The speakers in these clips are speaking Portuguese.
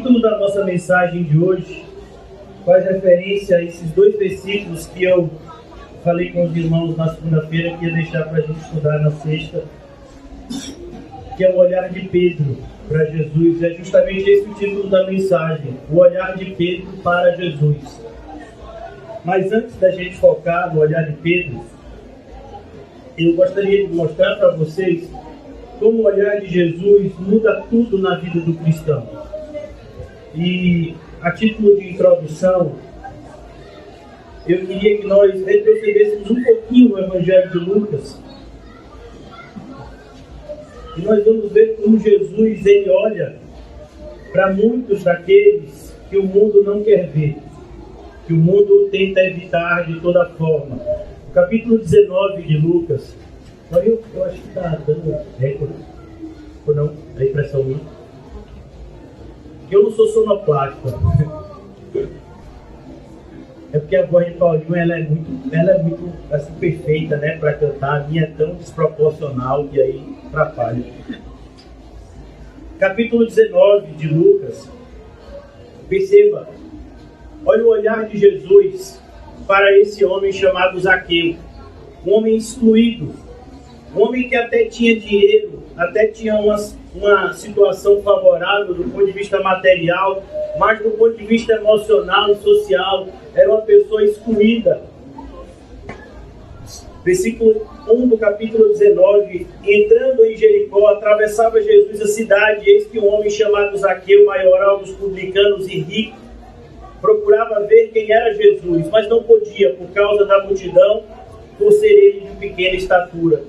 título da nossa mensagem de hoje faz referência a esses dois versículos que eu falei com os irmãos na segunda-feira, que ia deixar para a gente estudar na sexta, que é o olhar de Pedro para Jesus. É justamente esse o título da mensagem, o olhar de Pedro para Jesus. Mas antes da gente focar no olhar de Pedro, eu gostaria de mostrar para vocês como o olhar de Jesus muda tudo na vida do cristão. E a título de introdução, eu queria que nós retrocedêssemos um pouquinho no Evangelho de Lucas. E nós vamos ver como Jesus ele olha para muitos daqueles que o mundo não quer ver, que o mundo tenta evitar de toda forma. O capítulo 19 de Lucas, eu acho que está dando recorde, ou não? A impressão minha. Eu não sou sonoplasta. É porque a voz de Paulinho ela é muito assim, perfeita, né, para cantar. A minha é tão desproporcional que aí atrapalha. Capítulo 19 de Lucas. Perceba, olha o olhar de Jesus para esse homem chamado Zaqueu. Um homem excluído, um homem que até tinha dinheiro, até tinha uma situação favorável do ponto de vista material, mas do ponto de vista emocional e social, era uma pessoa excluída. Versículo 1 do capítulo 19, entrando em Jericó, atravessava Jesus a cidade, eis que um homem chamado Zaqueu, maioral dos publicanos e rico, procurava ver quem era Jesus, mas não podia por causa da multidão, por ser ele de pequena estatura.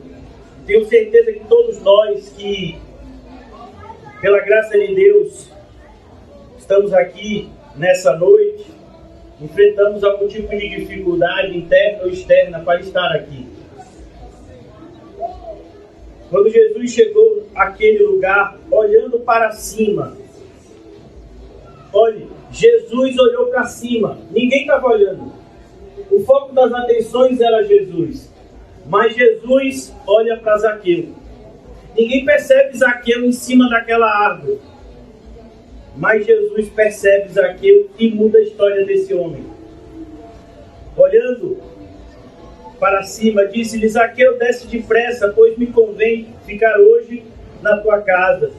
Tenho certeza que todos nós que, pela graça de Deus, estamos aqui nessa noite, enfrentamos algum tipo de dificuldade interna ou externa para estar aqui. Quando Jesus chegou àquele lugar, olhando para cima, olhe, Jesus olhou para cima, ninguém estava olhando. O foco das atenções era Jesus, mas Jesus olha para Zaqueu. Ninguém percebe Zaqueu em cima daquela árvore, mas Jesus percebe Zaqueu e muda a história desse homem. Olhando para cima, disse-lhe: Zaqueu, desce depressa, pois me convém ficar hoje na tua casa.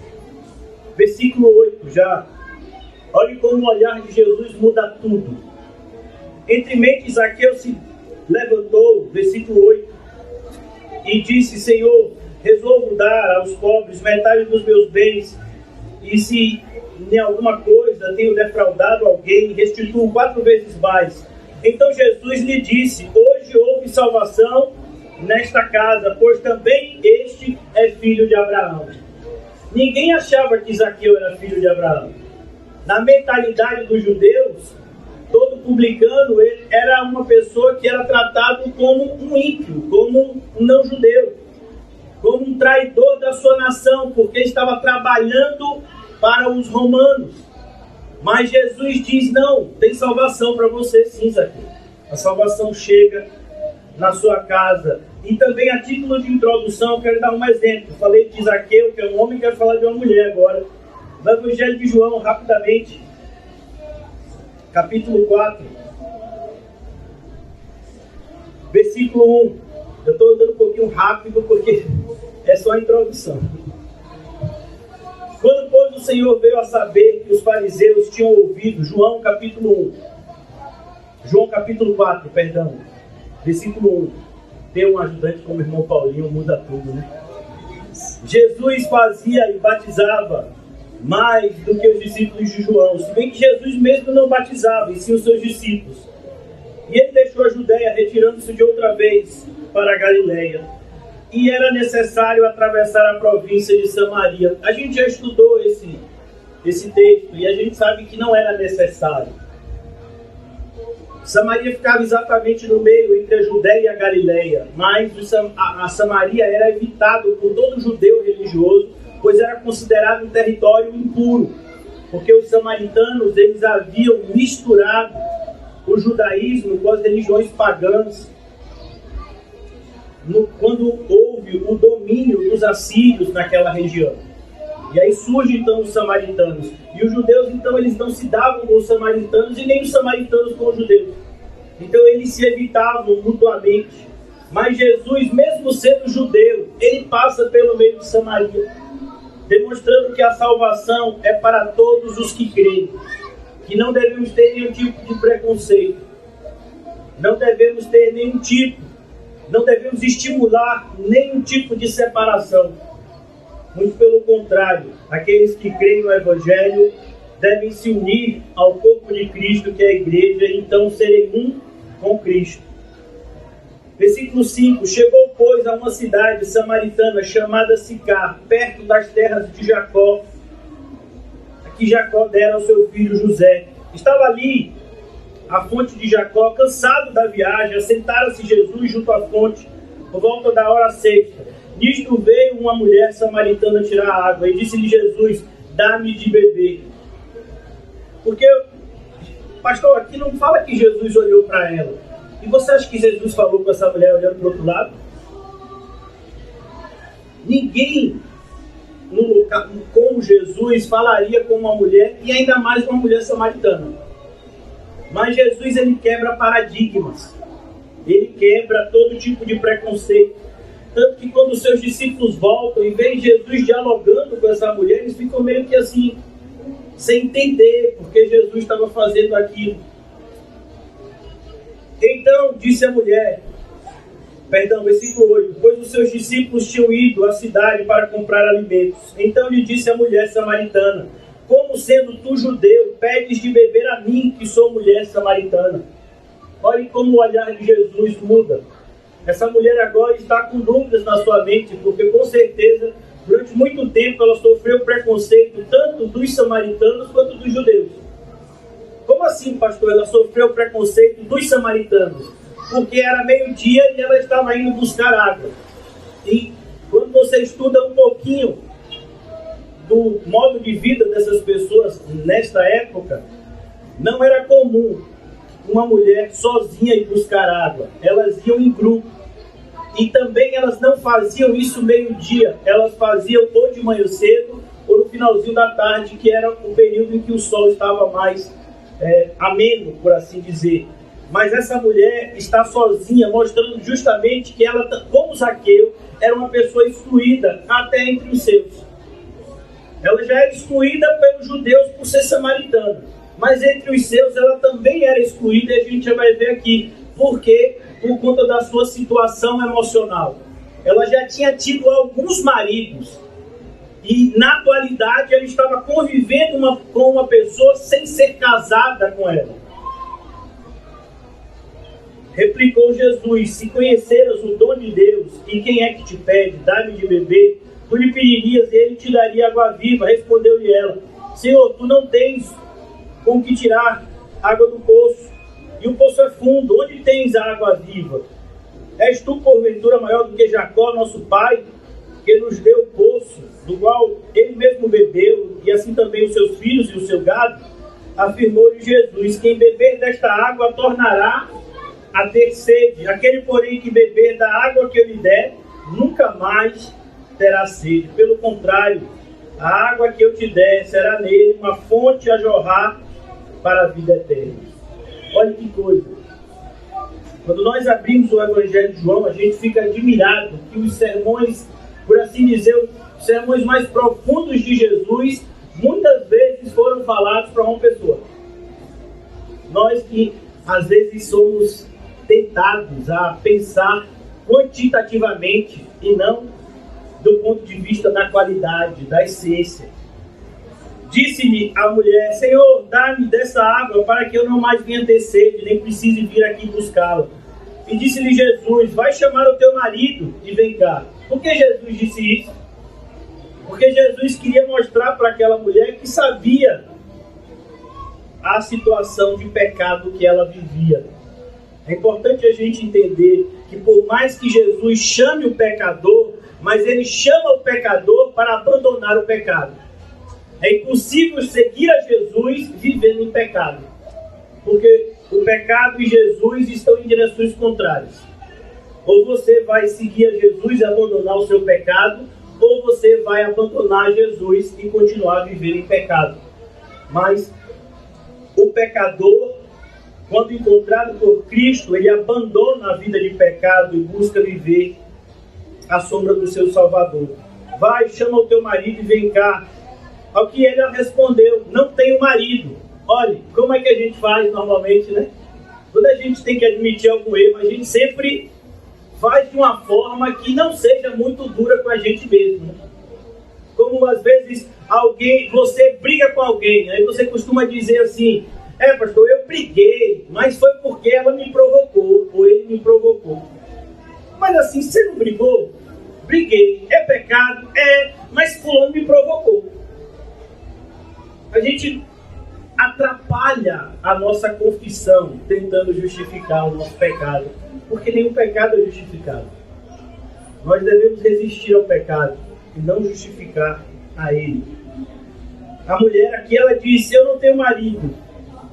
Versículo 8 já. Olhe como o olhar de Jesus muda tudo. Entre mentes, Zaqueu se levantou, versículo 8, e disse: Senhor, resolvo dar aos pobres metade dos meus bens, e se em alguma coisa tenho defraudado alguém, restituo 4 vezes mais. Então Jesus lhe disse: hoje houve salvação nesta casa, pois também este é filho de Abraão. Ninguém achava que Zaqueu era filho de Abraão. Na mentalidade dos judeus, todo publicano era uma pessoa que era tratado como um ímpio, como um não-judeu, como um traidor da sua nação, porque estava trabalhando para os romanos. Mas Jesus diz: não, tem salvação para você sim, Zaqueu. A salvação chega na sua casa. E também, a título de introdução, eu quero dar um exemplo. Falei de Zaqueu, que é um homem, quero falar de uma mulher agora. No Evangelho de João, rapidamente, capítulo 4, versículo 1. Eu estou andando um pouquinho rápido porque é só a introdução. Quando, pois, o Senhor veio a saber que os fariseus tinham ouvido, João capítulo 4, versículo 1. Ter um ajudante como o irmão Paulinho muda tudo, né? Jesus fazia e batizava mais do que os discípulos de João, se bem que Jesus mesmo não batizava, e sim os seus discípulos. E ele deixou a Judéia, retirando-se de outra vez para a Galileia. E era necessário atravessar a província de Samaria. A gente já estudou esse texto e a gente sabe que não era necessário. Samaria ficava exatamente no meio entre a Judéia e a Galileia, mas a Samaria era evitado por todo judeu religioso, pois era considerado um território impuro, porque os samaritanos eles haviam misturado o judaísmo com as religiões pagãs. Quando houve o domínio dos assírios naquela região. E aí surgem então os samaritanos. E os judeus então eles não se davam com os samaritanos e nem os samaritanos com os judeus. Então eles se evitavam mutuamente. Mas Jesus, mesmo sendo judeu, ele passa pelo meio de Samaria, demonstrando que a salvação é para todos os que creem, que não devemos ter nenhum tipo de preconceito, não devemos ter nenhum tipo, não devemos estimular nenhum tipo de separação. Muito pelo contrário, aqueles que creem no Evangelho devem se unir ao corpo de Cristo, que é a igreja, e então serem um com Cristo. Versículo 5. Chegou, pois, a uma cidade samaritana chamada Sicar, perto das terras de Jacó, a que Jacó dera ao seu filho José. Estava ali a fonte de Jacó. Cansado da viagem, assentara-se Jesus junto à fonte, por volta da hora sexta. Nisto veio uma mulher samaritana tirar água, e disse-lhe Jesus: dá-me de beber. Porque, pastor, aqui não fala que Jesus olhou para ela. E você acha que Jesus falou com essa mulher olhando para o outro lado? Ninguém com Jesus falaria com uma mulher, e ainda mais com uma mulher samaritana. Mas Jesus, ele quebra paradigmas. Ele quebra todo tipo de preconceito. Tanto que quando os seus discípulos voltam e veem Jesus dialogando com essa mulher, eles ficam meio que assim, sem entender porque Jesus estava fazendo aquilo. Então disse a mulher, versículo 8, pois os seus discípulos tinham ido à cidade para comprar alimentos. Então lhe disse a mulher samaritana: como sendo tu judeu, pedes de beber a mim, que sou mulher samaritana? Olhem como o olhar de Jesus muda. Essa mulher agora está com dúvidas na sua mente, porque com certeza, durante muito tempo, ela sofreu preconceito tanto dos samaritanos quanto dos judeus. Como assim, pastor? Ela sofreu preconceito dos samaritanos? Porque era meio-dia e ela estava indo buscar água. E quando você estuda um pouquinho do modo de vida dessas pessoas nesta época, não era comum uma mulher sozinha ir buscar água. Elas iam em grupo. E também elas não faziam isso meio-dia. Elas faziam ou de manhã cedo ou no finalzinho da tarde, que era o período em que o sol estava mais ameno, por assim dizer. Mas essa mulher está sozinha, mostrando justamente que ela, como Zaqueu, era uma pessoa excluída até entre os seus. Ela já era excluída pelos judeus por ser samaritana, mas entre os seus ela também era excluída, e a gente já vai ver aqui por quê. Por conta da sua situação emocional. Ela já tinha tido alguns maridos e na atualidade ela estava convivendo com uma pessoa sem ser casada com ela. Replicou Jesus: se conheceras o dom de Deus e quem é que te pede, dá-me de beber, tu lhe pedirias e ele te daria água viva. Respondeu-lhe ela: Senhor, tu não tens com que tirar água do poço, e o poço é fundo, onde tens a água viva? És tu, porventura, maior do que Jacó, nosso pai, que nos deu o poço, do qual ele mesmo bebeu, e assim também os seus filhos e o seu gado? Afirmou-lhe Jesus: quem beber desta água tornará a ter sede. Aquele, porém, que beber da água que eu lhe der, nunca mais terá sede. Pelo contrário, a água que eu te der será nele uma fonte a jorrar para a vida eterna. Olha que coisa. Quando nós abrimos o Evangelho de João, a gente fica admirado que os sermões, por assim dizer, os sermões mais profundos de Jesus, muitas vezes foram falados para uma pessoa. Nós que às vezes somos tentados a pensar quantitativamente e não do ponto de vista da qualidade, da essência. Disse-lhe a mulher: Senhor, dá-me dessa água para que eu não mais venha ter sede, nem precise vir aqui buscá-la. E disse-lhe Jesus: vai chamar o teu marido e vem cá. Por que Jesus disse isso? Porque Jesus queria mostrar para aquela mulher que sabia a situação de pecado que ela vivia. É importante a gente entender que por mais que Jesus chame o pecador, mas ele chama o pecador para abandonar o pecado. É impossível seguir a Jesus vivendo em pecado, porque o pecado e Jesus estão em direções contrárias. Ou você vai seguir a Jesus e abandonar o seu pecado, ou você vai abandonar Jesus e continuar a viver em pecado. Mas o pecador, quando encontrado por Cristo, ele abandona a vida de pecado e busca viver à sombra do seu Salvador. Vai, chama o teu marido e vem cá. Ao que ele respondeu: não tenho marido. Olha, como é que a gente faz normalmente, né? Quando a gente tem que admitir algum erro, a gente sempre faz de uma forma que não seja muito dura com a gente mesmo, né? Como às vezes você briga com alguém, aí você costuma dizer assim: pastor, eu briguei, mas foi porque ela me provocou, ou ele me provocou. Mas assim, você não brigou? Briguei. É pecado? Mas fulano me provocou. A gente atrapalha a nossa confissão tentando justificar o nosso pecado, porque nenhum pecado é justificado. Nós devemos resistir ao pecado e não justificar a ele. A mulher aqui, ela disse: eu não tenho marido.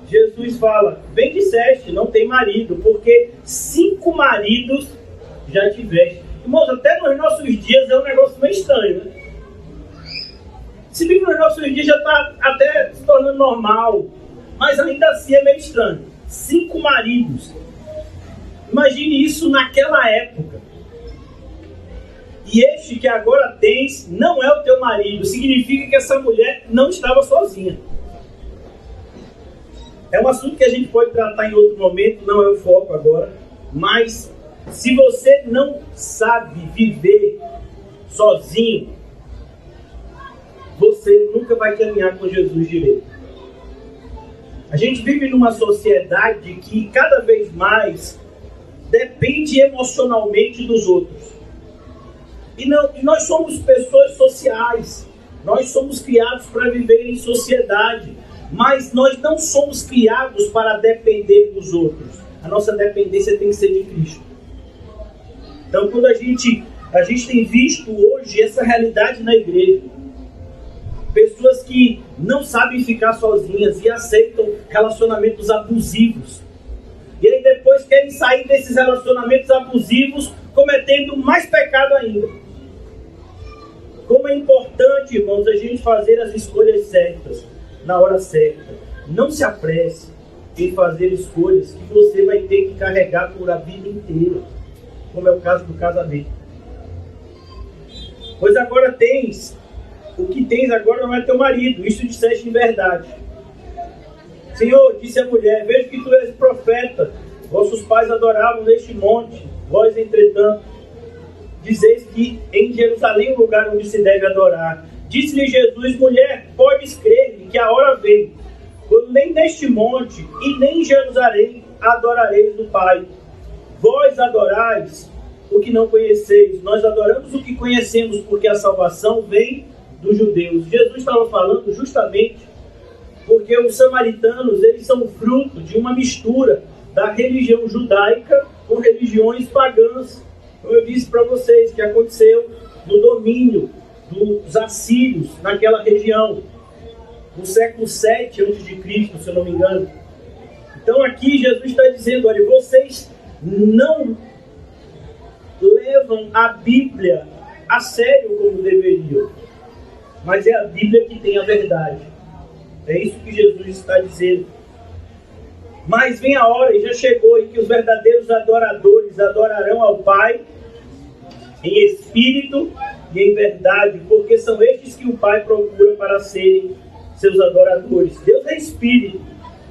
Jesus fala: bem disseste, não tem marido, porque 5 maridos já tiveste. Irmãos, até nos nossos dias é um negócio meio estranho, né? Se bem que nos nossos dias já está até se tornando normal, mas ainda assim é meio estranho. 5 maridos. Imagine isso naquela época. E este que agora tens não é o teu marido. Significa que essa mulher não estava sozinha. É um assunto que a gente pode tratar em outro momento, não é o foco agora. Mas se você não sabe viver sozinho, você nunca vai caminhar com Jesus direito. A gente vive numa sociedade que cada vez mais depende emocionalmente dos outros. E nós somos pessoas sociais. Nós somos criados para viver em sociedade. Mas nós não somos criados para depender dos outros. A nossa dependência tem que ser de Cristo. Então, quando a gente tem visto hoje essa realidade na igreja, pessoas que não sabem ficar sozinhas e aceitam relacionamentos abusivos. E aí depois querem sair desses relacionamentos abusivos cometendo mais pecado ainda. Como é importante, irmãos, a gente fazer as escolhas certas, na hora certa. Não se apresse em fazer escolhas que você vai ter que carregar por a vida inteira, como é o caso do casamento. Pois agora o que tens agora não é teu marido, isso disseste em verdade. Senhor, disse a mulher: vejo que tu és profeta, vossos pais adoravam neste monte, vós, entretanto, dizeis que em Jerusalém é o lugar onde se deve adorar. Disse-lhe Jesus: mulher, podes crer-me que a hora vem, quando nem neste monte e nem em Jerusalém adorareis o Pai. Vós adorais o que não conheceis, nós adoramos o que conhecemos, porque a salvação vem dos judeus. Jesus estava falando justamente porque os samaritanos, eles são fruto de uma mistura da religião judaica com religiões pagãs. Como eu disse para vocês, que aconteceu no domínio dos assírios naquela região, no século 7 a.C., se eu não me engano. Então aqui Jesus está dizendo: olha, vocês não levam a Bíblia a sério como deveriam, mas é a Bíblia que tem a verdade. É isso que Jesus está dizendo. Mas vem a hora, e já chegou, em que os verdadeiros adoradores adorarão ao Pai em espírito e em verdade, porque são estes que o Pai procura para serem seus adoradores. Deus é espírito.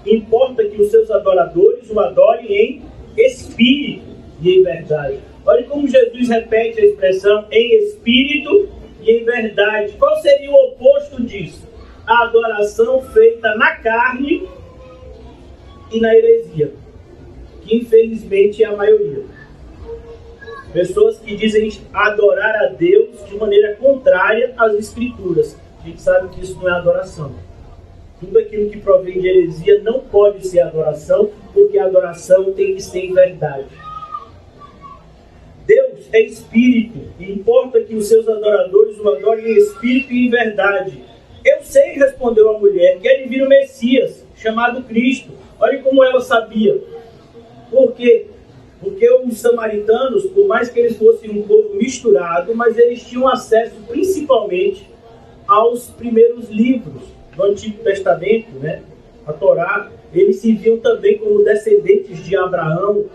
Importa que os seus adoradores o adorem em espírito e em verdade. Olha como Jesus repete a expressão em espírito e em verdade. Qual seria o oposto disso? A adoração feita na carne e na heresia, que infelizmente é a maioria. Pessoas que dizem adorar a Deus de maneira contrária às Escrituras. A gente sabe que isso não é adoração. Tudo aquilo que provém de heresia não pode ser adoração, porque a adoração tem que ser em verdade. Deus é espírito, e importa que os seus adoradores o adorem em espírito e em verdade. Eu sei, respondeu a mulher, que ele vir o Messias, chamado Cristo. Olha como ela sabia. Por quê? Porque os samaritanos, por mais que eles fossem um povo misturado, mas eles tinham acesso principalmente aos primeiros livros do Antigo Testamento, né? A Torá. Eles se viam também como descendentes de Abraão.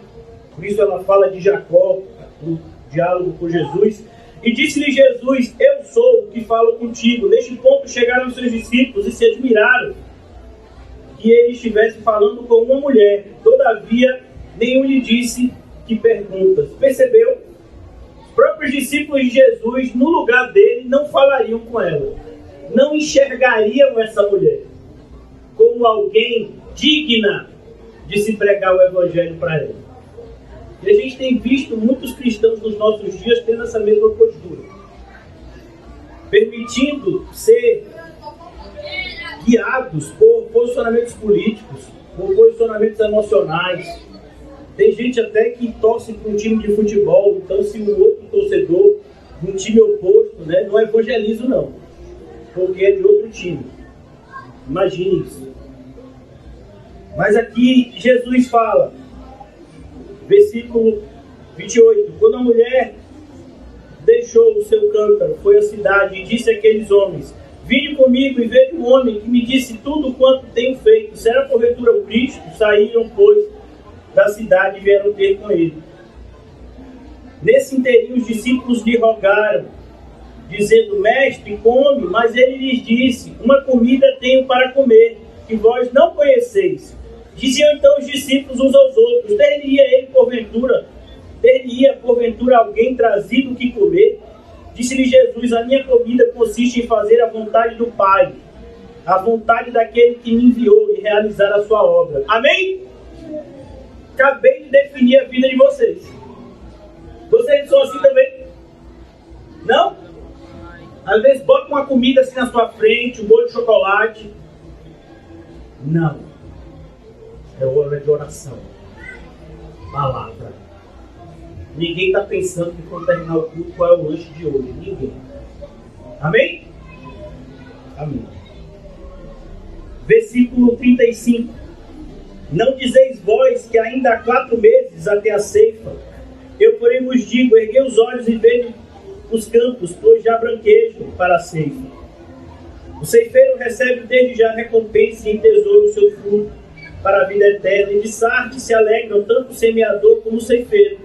Por isso ela fala de Jacó, no diálogo com Jesus. E disse-lhe Jesus: eu sou o que falo contigo. Neste ponto chegaram os seus discípulos e se admiraram que ele estivesse falando com uma mulher. Todavia, nenhum lhe disse que perguntas. Percebeu? Os próprios discípulos de Jesus, no lugar dele, não falariam com ela. Não enxergariam essa mulher como alguém digna de se pregar o evangelho para ela. E a gente tem visto muitos cristãos nos nossos dias tendo essa mesma postura, permitindo ser guiados por posicionamentos políticos, por posicionamentos emocionais. Tem gente até que torce para um time de futebol, então se o outro torcedor de um time oposto, né, não evangelizo não, porque é de outro time. Imagine isso. Mas aqui Jesus fala, versículo 28, quando a mulher deixou o seu cântaro, foi à cidade e disse àqueles homens: vinde comigo e veja um homem que me disse tudo quanto tenho feito. Será porventura o Cristo? Saíram, pois, da cidade e vieram ter com ele. Nesse interim os discípulos lhe rogaram, dizendo: mestre, come. Mas ele lhes disse: uma comida tenho para comer, que vós não conheceis. Diziam então os discípulos uns aos outros: teria porventura alguém trazido o que comer? Disse-lhe Jesus: a minha comida consiste em fazer a vontade do Pai, a vontade daquele que me enviou, e realizar a sua obra. Amém? Acabei de definir a vida de vocês. Vocês são assim também? Não? Às vezes bota uma comida assim na sua frente, um bolo de chocolate. Não. É hora de oração. Palavra. Ninguém está pensando que quando terminar o culto, qual é o lanche de hoje. Ninguém. Amém? Amém. Versículo 35. Não dizeis vós que ainda há 4 meses até a ceifa? Eu, porém, vos digo: erguei os olhos e vejo os campos, pois já branquejam para a ceifa. O ceifeiro recebe desde já recompensa e em tesouro o seu fruto para a vida eterna. E de Sardes se alegram tanto o semeador como o ceifeiro,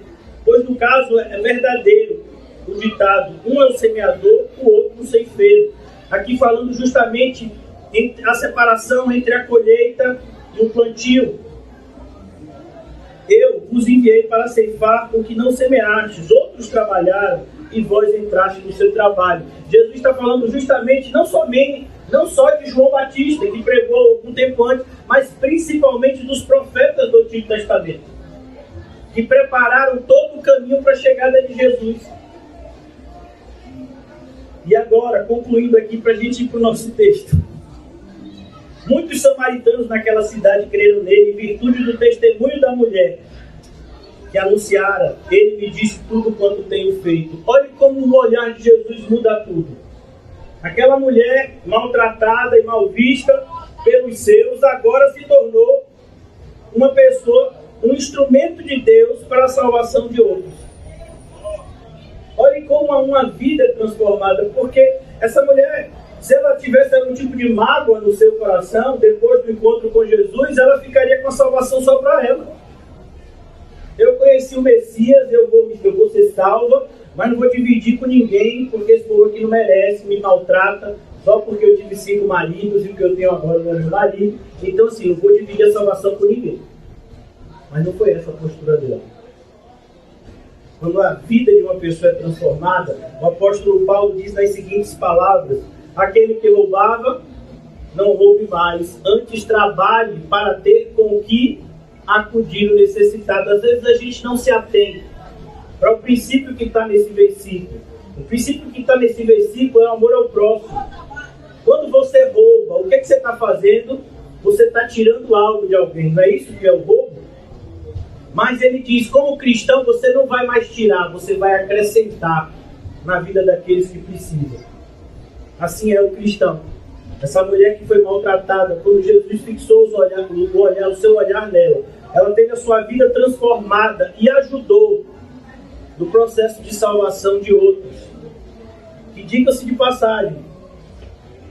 pois no caso é verdadeiro o ditado: um é o semeador, o outro o ceifeiro. Aqui falando justamente entre a separação entre a colheita e o plantio. Eu vos enviei para ceifar o que não semeastes, outros trabalharam e vós entrastes no seu trabalho. Jesus está falando justamente não só de João Batista, que pregou um tempo antes, mas principalmente dos profetas do Antigo Testamento, que prepararam todo o caminho para a chegada de Jesus. E agora, concluindo aqui para a gente ir para o nosso texto. Muitos samaritanos naquela cidade creram nele em virtude do testemunho da mulher que anunciara: ele me disse tudo quanto tenho feito. Olhe como o olhar de Jesus muda tudo. Aquela mulher maltratada e mal vista pelos seus, agora se tornou uma pessoa, um instrumento de Deus para a salvação de outros. Olhe como há uma vida transformada, porque essa mulher, se ela tivesse algum tipo de mágoa no seu coração, depois do encontro com Jesus, ela ficaria com a salvação só para ela. Eu conheci o Messias, eu vou ser salva, mas não vou dividir com ninguém, porque esse povo aqui não merece, me maltrata, só porque eu tive 5 maridos e o que eu tenho agora não é meu marido. Então assim, não vou dividir a salvação com ninguém. Mas não foi essa a postura dela. Quando a vida de uma pessoa é transformada, o apóstolo Paulo diz nas seguintes palavras: aquele que roubava, não roube mais, antes trabalhe para ter com o que acudir o necessitado. Às vezes a gente não se atém para o princípio que está nesse versículo. O princípio que está nesse versículo é o amor ao próximo. Quando você rouba, o que você está fazendo? Você está tirando algo de alguém, não é isso que é o roubo? Mas ele diz, como cristão, você não vai mais tirar, você vai acrescentar na vida daqueles que precisam. Assim é o cristão. Essa mulher que foi maltratada, quando Jesus fixou o seu olhar nela, ela teve a sua vida transformada e ajudou no processo de salvação de outros, que, diga-se de passagem,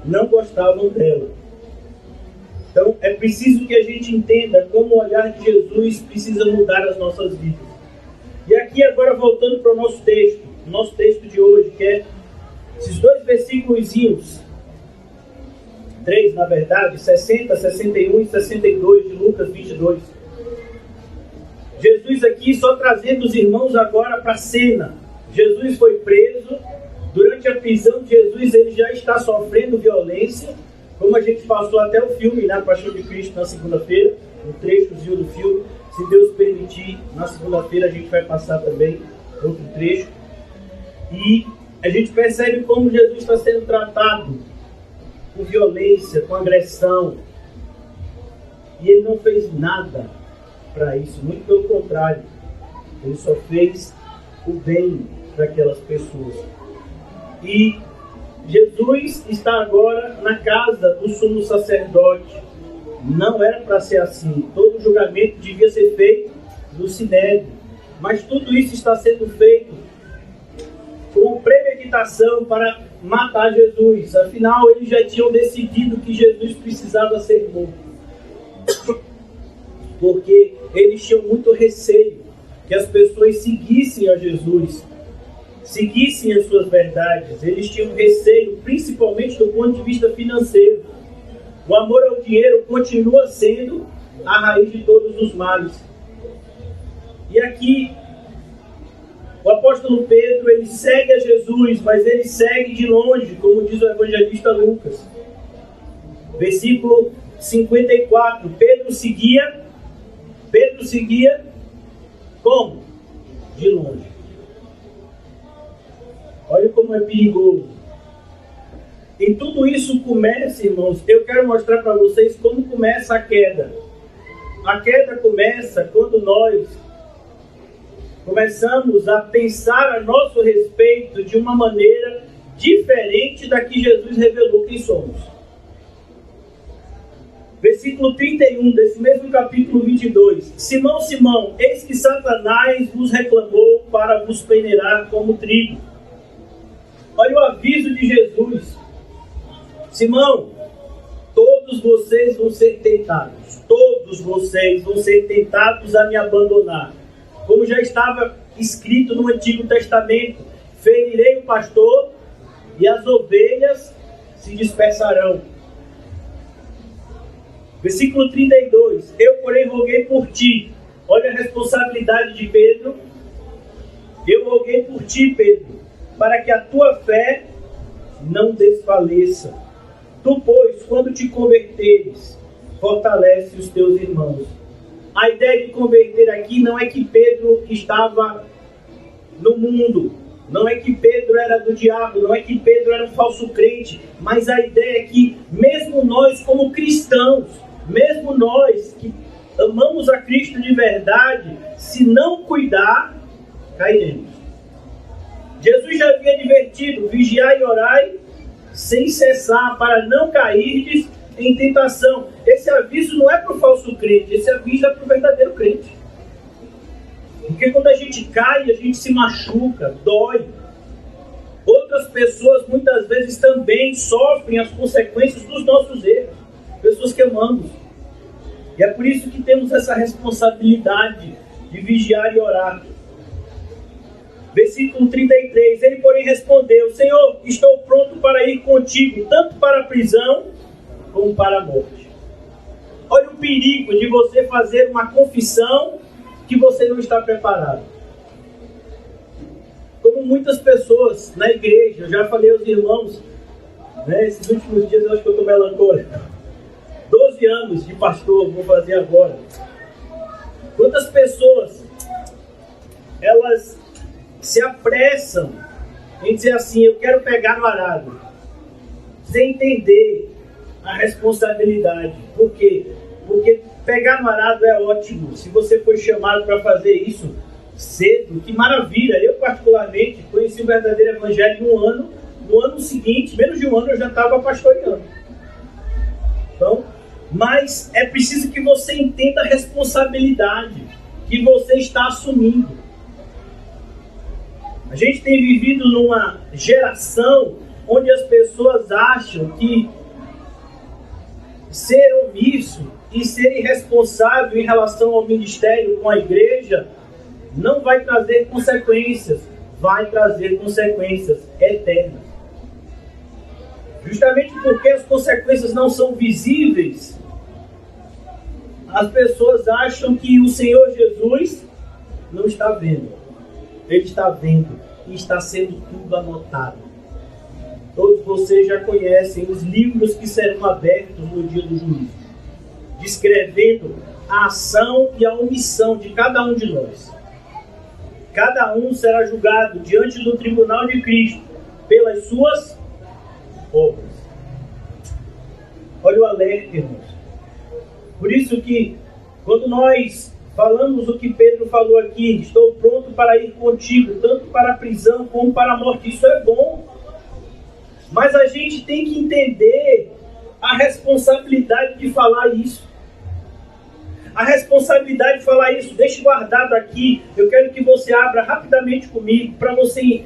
não gostavam dela. Então, é preciso que a gente entenda como o olhar de Jesus precisa mudar as nossas vidas. E aqui, agora, voltando para o nosso texto de hoje, que é esses 2 versículos, 3, na verdade, 60, 61 e 62 de Lucas 22. Jesus aqui só trazendo os irmãos agora para a cena. Jesus foi preso. Durante a prisão de Jesus, ele já está sofrendo violência, como a gente passou até o filme, na Paixão de Cristo, na segunda-feira, um trechozinho do filme. Se Deus permitir, na segunda-feira a gente vai passar também outro trecho. E a gente percebe como Jesus está sendo tratado com violência, com agressão. E ele não fez nada para isso, muito pelo contrário. Ele só fez o bem para aquelas pessoas. E Jesus está agora na casa do sumo sacerdote. Não era para ser assim. Todo julgamento devia ser feito no Sinédrio. Mas tudo isso está sendo feito com premeditação para matar Jesus. Afinal, eles já tinham decidido que Jesus precisava ser morto. Porque eles tinham muito receio que as pessoas seguissem a Jesus, seguissem as suas verdades. Eles tinham receio, principalmente do ponto de vista financeiro. O amor ao dinheiro continua sendo a raiz de todos os males. E aqui, o apóstolo Pedro, ele segue a Jesus, mas ele segue de longe, como diz o evangelista Lucas. Versículo 54, Pedro seguia como? De longe. Olha como é perigoso. E tudo isso começa, irmãos, eu quero mostrar para vocês como começa a queda. A queda começa quando nós começamos a pensar a nosso respeito de uma maneira diferente da que Jesus revelou quem somos. Versículo 31 desse mesmo capítulo 22. Simão, Simão, eis que Satanás vos reclamou para vos peneirar como trigo. Olha o aviso de Jesus. Simão, todos vocês vão ser tentados. Todos vocês vão ser tentados a me abandonar. Como já estava escrito no Antigo Testamento, ferirei o pastor e as ovelhas se dispersarão. Versículo 32. Eu, porém, roguei por ti. Olha a responsabilidade de Pedro. Eu roguei por ti, Pedro, para que a tua fé não desfaleça. Tu, pois, quando te converteres, fortalece os teus irmãos. A ideia de converter aqui não é que Pedro estava no mundo, não é que Pedro era do diabo, não é que Pedro era um falso crente, mas a ideia é que mesmo nós como cristãos, mesmo nós que amamos a Cristo de verdade, se não cuidar, cairemos. Jesus já havia advertido, vigiai e orai sem cessar, para não cairdes em tentação. Esse aviso não é para o falso crente, esse aviso é para o verdadeiro crente. Porque quando a gente cai, a gente se machuca, dói. Outras pessoas muitas vezes também sofrem as consequências dos nossos erros. Pessoas que amamos. E é por isso que temos essa responsabilidade de vigiar e orar. Versículo 33, ele porém respondeu, Senhor, estou pronto para ir contigo, tanto para a prisão como para a morte. Olha o perigo de você fazer uma confissão que você não está preparado. Como muitas pessoas na igreja, eu já falei aos irmãos, né, esses últimos dias eu acho que eu estou melancólico. 12 anos de pastor, vou fazer agora. Quantas pessoas, elas se apressam em dizer assim, eu quero pegar no arado, sem entender a responsabilidade. Por quê? Porque pegar no arado é ótimo. Se você foi chamado para fazer isso cedo, que maravilha. Eu particularmente conheci o verdadeiro evangelho em um ano. No ano seguinte, menos de um ano, eu já estava pastoreando. Então, Mas é preciso que você entenda a responsabilidade que você está assumindo. A gente tem vivido numa geração onde as pessoas acham que ser omisso e ser irresponsável em relação ao ministério com a igreja não vai trazer consequências, vai trazer consequências eternas. Justamente porque as consequências não são visíveis, as pessoas acham que o Senhor Jesus não está vendo. Ele está vendo e está sendo tudo anotado. Todos vocês já conhecem os livros que serão abertos no dia do juízo, descrevendo a ação e a omissão de cada um de nós. Cada um será julgado diante do tribunal de Cristo pelas suas obras. Olha o alerta, irmãos. Por isso que, quando nós falamos o que Pedro falou aqui, estou pronto para ir contigo, tanto para a prisão como para a morte, isso é bom. Mas a gente tem que entender a responsabilidade de falar isso. A responsabilidade de falar isso, deixe guardado aqui. Eu quero que você abra rapidamente comigo para você,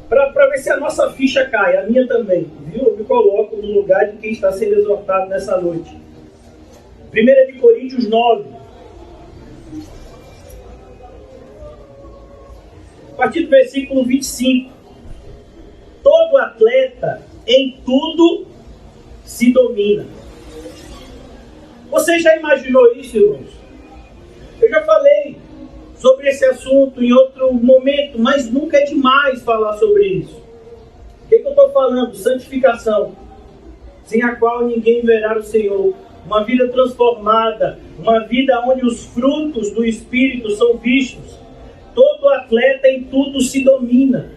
para ver se a nossa ficha cai, a minha também, viu? Eu me coloco no lugar de quem está sendo exortado nessa noite. 1 Coríntios 9. A partir do versículo 25. Todo atleta em tudo se domina. Você já imaginou isso, irmãos? Eu já falei sobre esse assunto em outro momento, mas nunca é demais falar sobre isso. O que eu estou falando? Santificação, sem a qual ninguém verá o Senhor. Uma vida transformada, uma vida onde os frutos do Espírito são vistos. Todo atleta em tudo se domina.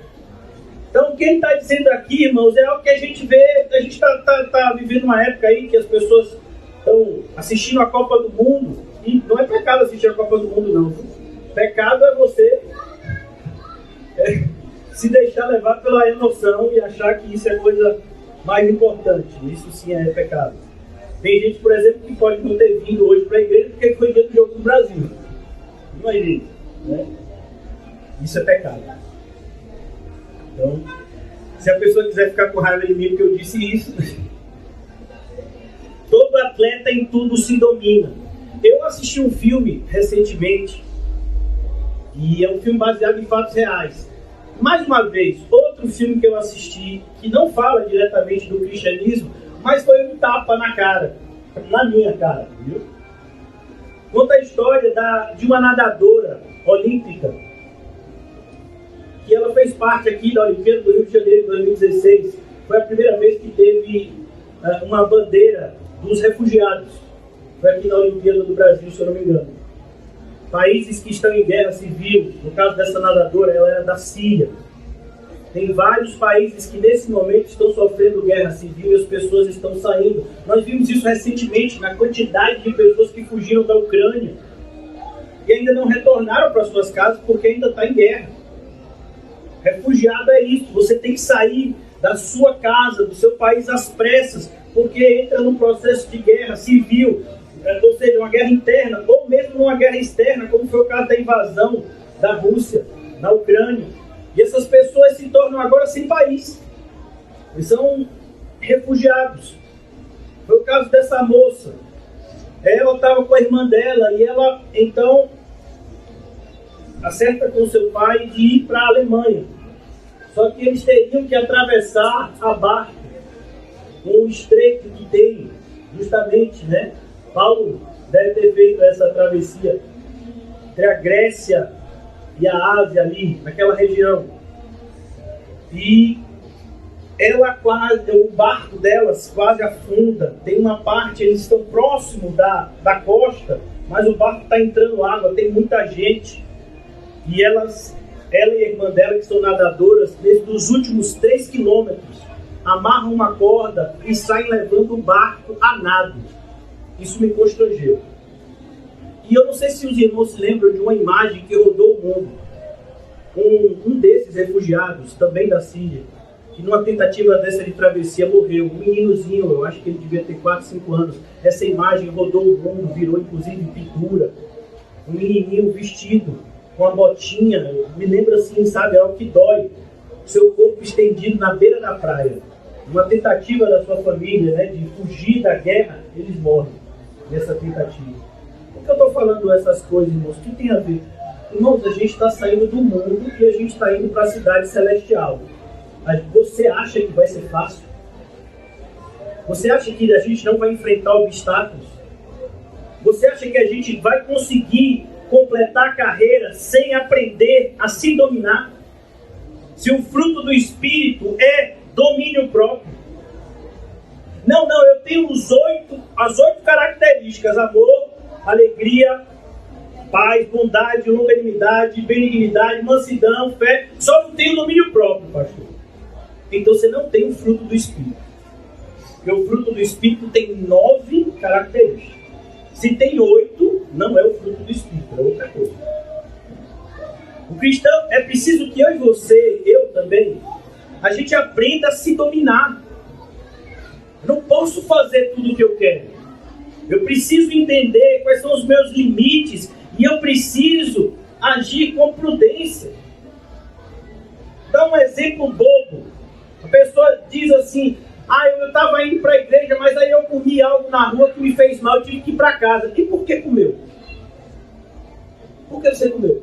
Então, o que ele está dizendo aqui, irmãos, é algo que a gente vê. A gente está vivendo uma época aí que as pessoas estão assistindo a Copa do Mundo. E não é pecado assistir a Copa do Mundo, não. Pecado é você se deixar levar pela emoção e achar que isso é a coisa mais importante. Isso sim é pecado. Tem gente, por exemplo, que pode não ter vindo hoje para a igreja porque foi dia do jogo do Brasil. Imagina, né? Isso é pecado. Então, se a pessoa quiser ficar com raiva de mim porque eu disse isso, todo atleta em tudo se domina. Eu assisti um filme recentemente, e é um filme baseado em fatos reais. Mais uma vez, outro filme que eu assisti, que não fala diretamente do cristianismo, mas foi um tapa na cara, na minha cara, viu? Conta a história de uma nadadora olímpica, que ela fez parte aqui da Olimpíada do Rio de Janeiro de 2016. Foi a primeira vez que teve uma bandeira dos refugiados. Foi aqui na Olimpíada do Brasil, se eu não me engano. Países que estão em guerra civil, no caso dessa nadadora, ela era da Síria. Tem vários países que nesse momento estão sofrendo guerra civil e as pessoas estão saindo. Nós vimos isso recentemente na quantidade de pessoas que fugiram da Ucrânia e ainda não retornaram para suas casas porque ainda está em guerra. Refugiado é isso, você tem que sair da sua casa, do seu país às pressas, porque entra num processo de guerra civil, ou seja, uma guerra interna, ou mesmo numa guerra externa, como foi o caso da invasão da Rússia na Ucrânia. E essas pessoas se tornam agora sem país. Eles são refugiados. Foi o caso dessa moça. Ela estava com a irmã dela e ela, então, acerta com seu pai de ir para a Alemanha. Só que eles teriam que atravessar a barca, um estreito que tem, justamente, né? Paulo deve ter feito essa travessia entre a Grécia e a Ásia ali, naquela região. E ela o barco delas quase afunda. Tem uma parte, eles estão próximos da costa, mas o barco está entrando água, tem muita gente. E ela e a irmã dela, que são nadadoras, desde os últimos 3 quilômetros, amarram uma corda e saem levando o barco a nado. Isso me constrangeu. E eu não sei se os irmãos se lembram de uma imagem que rodou o mundo. Um desses refugiados, também da Síria, que numa tentativa dessa de travessia morreu. Um meninozinho, eu acho que ele devia ter 4, 5 anos. Essa imagem rodou o mundo, virou inclusive pintura. Um menininho vestido com a botinha, me lembra assim, sabe, algo que dói. Seu corpo estendido na beira da praia. Uma tentativa da sua família, né, de fugir da guerra, eles morrem nessa tentativa. Por que eu estou falando essas coisas, irmãos? O que tem a ver? Irmãos, a gente está saindo do mundo e a gente está indo para a cidade celestial. Você acha que vai ser fácil? Você acha que a gente não vai enfrentar obstáculos? Você acha que a gente vai conseguir completar a carreira sem aprender a se dominar? Se o fruto do Espírito é domínio próprio. Não, eu tenho as 8 características: amor, alegria, paz, bondade, longanimidade, benignidade, mansidão, fé. Só não tenho domínio próprio, pastor. Então você não tem o fruto do Espírito. Porque o fruto do Espírito tem 9 características. Se tem 8, não é o fruto do Espírito, é outra coisa. O cristão, é preciso que eu e você, eu também, a gente aprenda a se dominar. Eu não posso fazer tudo o que eu quero. Eu preciso entender quais são os meus limites e eu preciso agir com prudência. Dá um exemplo bobo. A pessoa diz assim: eu estava indo para a igreja, mas aí eu comi algo na rua que me fez mal, eu tive que ir para casa. E por que comeu? Por que você comeu?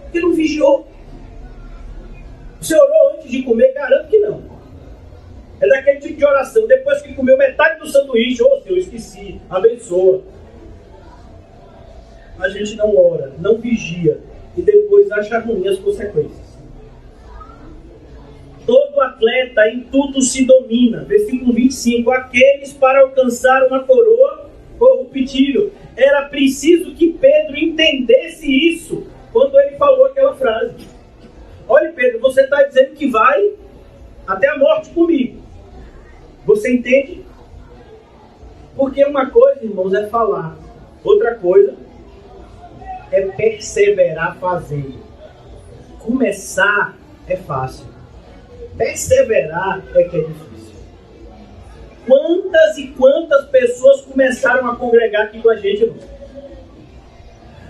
Porque não vigiou. Você orou antes de comer? Garanto que não. É daquele tipo de oração. Depois que comeu metade do sanduíche, Senhor, esqueci, abençoa. A gente não ora, não vigia e depois acha ruim as consequências. Todo atleta em tudo se domina. Versículo 25. Aqueles para alcançar uma coroa corruptível. Era preciso que Pedro entendesse isso quando ele falou aquela frase. Olha, Pedro, você está dizendo que vai até a morte comigo. Você entende? Porque uma coisa, irmãos, é falar. Outra coisa é perseverar fazendo. Começar é fácil. Perseverar é que é difícil. Quantas e quantas pessoas começaram a congregar aqui com a gente, irmão?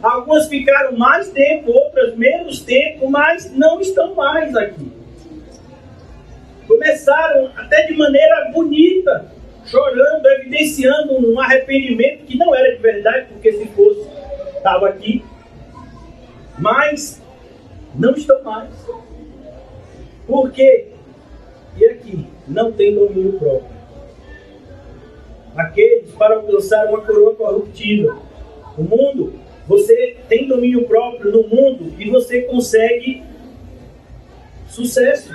Algumas ficaram mais tempo, outras menos tempo, mas não estão mais aqui. Começaram até de maneira bonita, chorando, evidenciando um arrependimento que não era de verdade, porque se fosse, estava aqui. Mas não estão mais. Por quê? E aqui, não tem domínio próprio. Aqueles para alcançar uma coroa corruptível. O mundo, você tem domínio próprio no mundo e você consegue sucesso.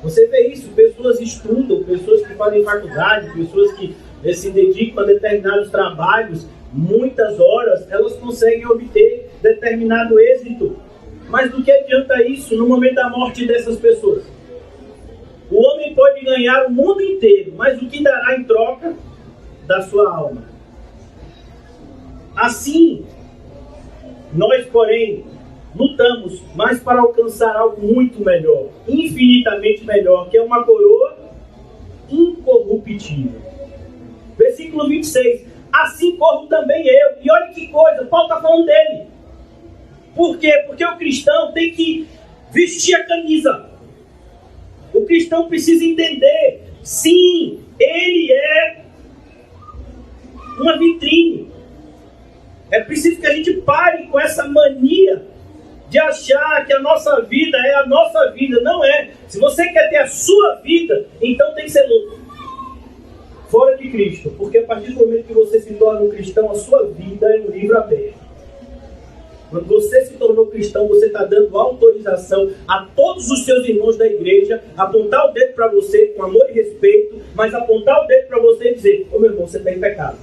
Você vê isso, pessoas estudam, pessoas que fazem faculdade, pessoas que se dedicam a determinados trabalhos, muitas horas, elas conseguem obter determinado êxito. Mas do que adianta isso no momento da morte dessas pessoas? O homem pode ganhar o mundo inteiro, mas o que dará em troca da sua alma? Assim, nós, porém, lutamos, mas para alcançar algo muito melhor, infinitamente melhor, que é uma coroa incorruptível. Versículo 26. Assim corro também eu. E olha que coisa, Paulo está falando dele. Por quê? Porque o cristão tem que vestir a camisa. O cristão precisa entender, sim, ele é uma vitrine. É preciso que a gente pare com essa mania de achar que a nossa vida é a nossa vida. Não é. Se você quer ter a sua vida, então tem que ser fora de Cristo. Porque a partir do momento que você se torna um cristão, a sua vida é um livro aberto. Quando você se tornou cristão, você está dando autorização a todos os seus irmãos da igreja apontar o dedo para você com amor e respeito, mas apontar o dedo para você e dizer: ô meu irmão, você está em pecado.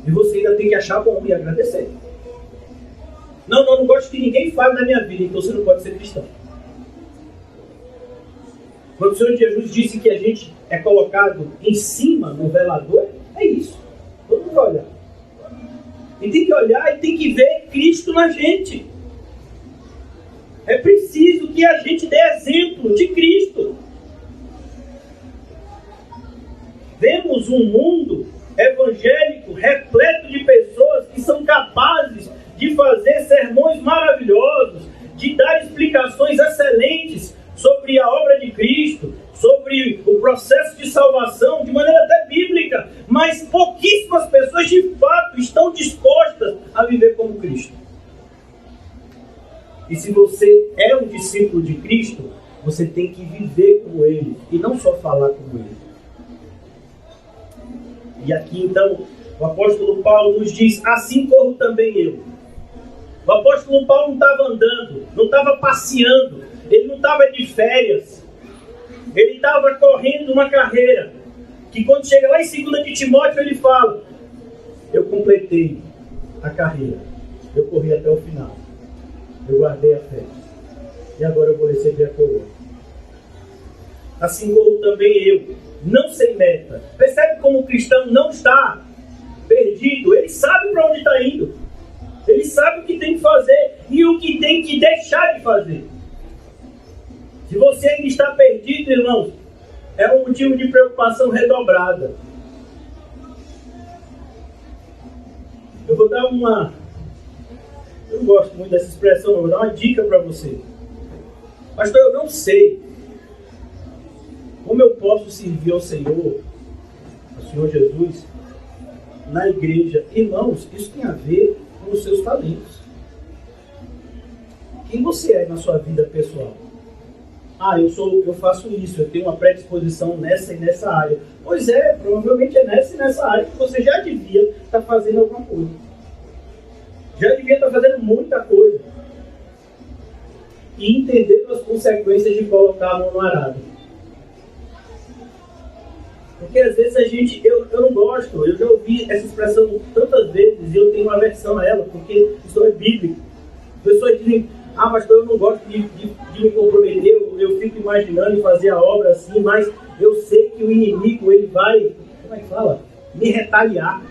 E você ainda tem que achar bom e agradecer. Não gosto que ninguém fale da minha vida, então você não pode ser cristão. Quando o Senhor Jesus disse que a gente é colocado em cima no velador, é isso. Todo mundo vai olhar. E tem que olhar e tem que ver Cristo na gente. É preciso que que a gente dê exemplo de Cristo. Vemos um mundo evangélico repleto de pessoas que são capazes de fazer sermões maravilhosos, de dar explicações excelentes sobre a obra de Cristo, sobre o processo de salvação, de maneira até bíblica, mas pouquíssimas pessoas de fato estão dispostas a viver como Cristo. E se você é um discípulo de Cristo, você tem que viver como Ele, e não só falar como Ele. E aqui então, o apóstolo Paulo nos diz, assim corro também eu. O apóstolo Paulo não estava andando, não estava passeando, ele não estava de férias. Ele estava correndo uma carreira, que quando chega lá em 2 de Timóteo, ele fala, eu completei a carreira, eu corri até o final, eu guardei a fé, e agora eu vou receber a coroa. Assim corro também eu, não sem meta. Percebe como o cristão não está perdido? Ele sabe para onde está indo. Ele sabe o que tem que fazer e o que tem que deixar de fazer. Se você ainda está perdido, irmãos, é um motivo de preocupação redobrada. Eu vou dar uma... Eu não gosto muito dessa expressão, eu vou dar uma dica para você. Pastor, eu não sei como eu posso servir ao Senhor Jesus, na igreja. Irmãos, isso tem a ver com os seus talentos. Quem você é na sua vida pessoal? Eu faço isso, eu tenho uma predisposição nessa e nessa área. Pois é, provavelmente é nessa e nessa área que você já devia estar fazendo alguma coisa. Já devia estar fazendo muita coisa. E entender as consequências de colocar a mão no arado. Porque às vezes eu não gosto, eu já ouvi essa expressão tantas vezes e eu tenho uma aversão a ela, porque isso é bíblico. Pessoas dizem, pastor, eu não gosto de me comprometer, eu fico imaginando fazer a obra assim, mas eu sei que o inimigo, ele vai, como é que fala? Me retaliar.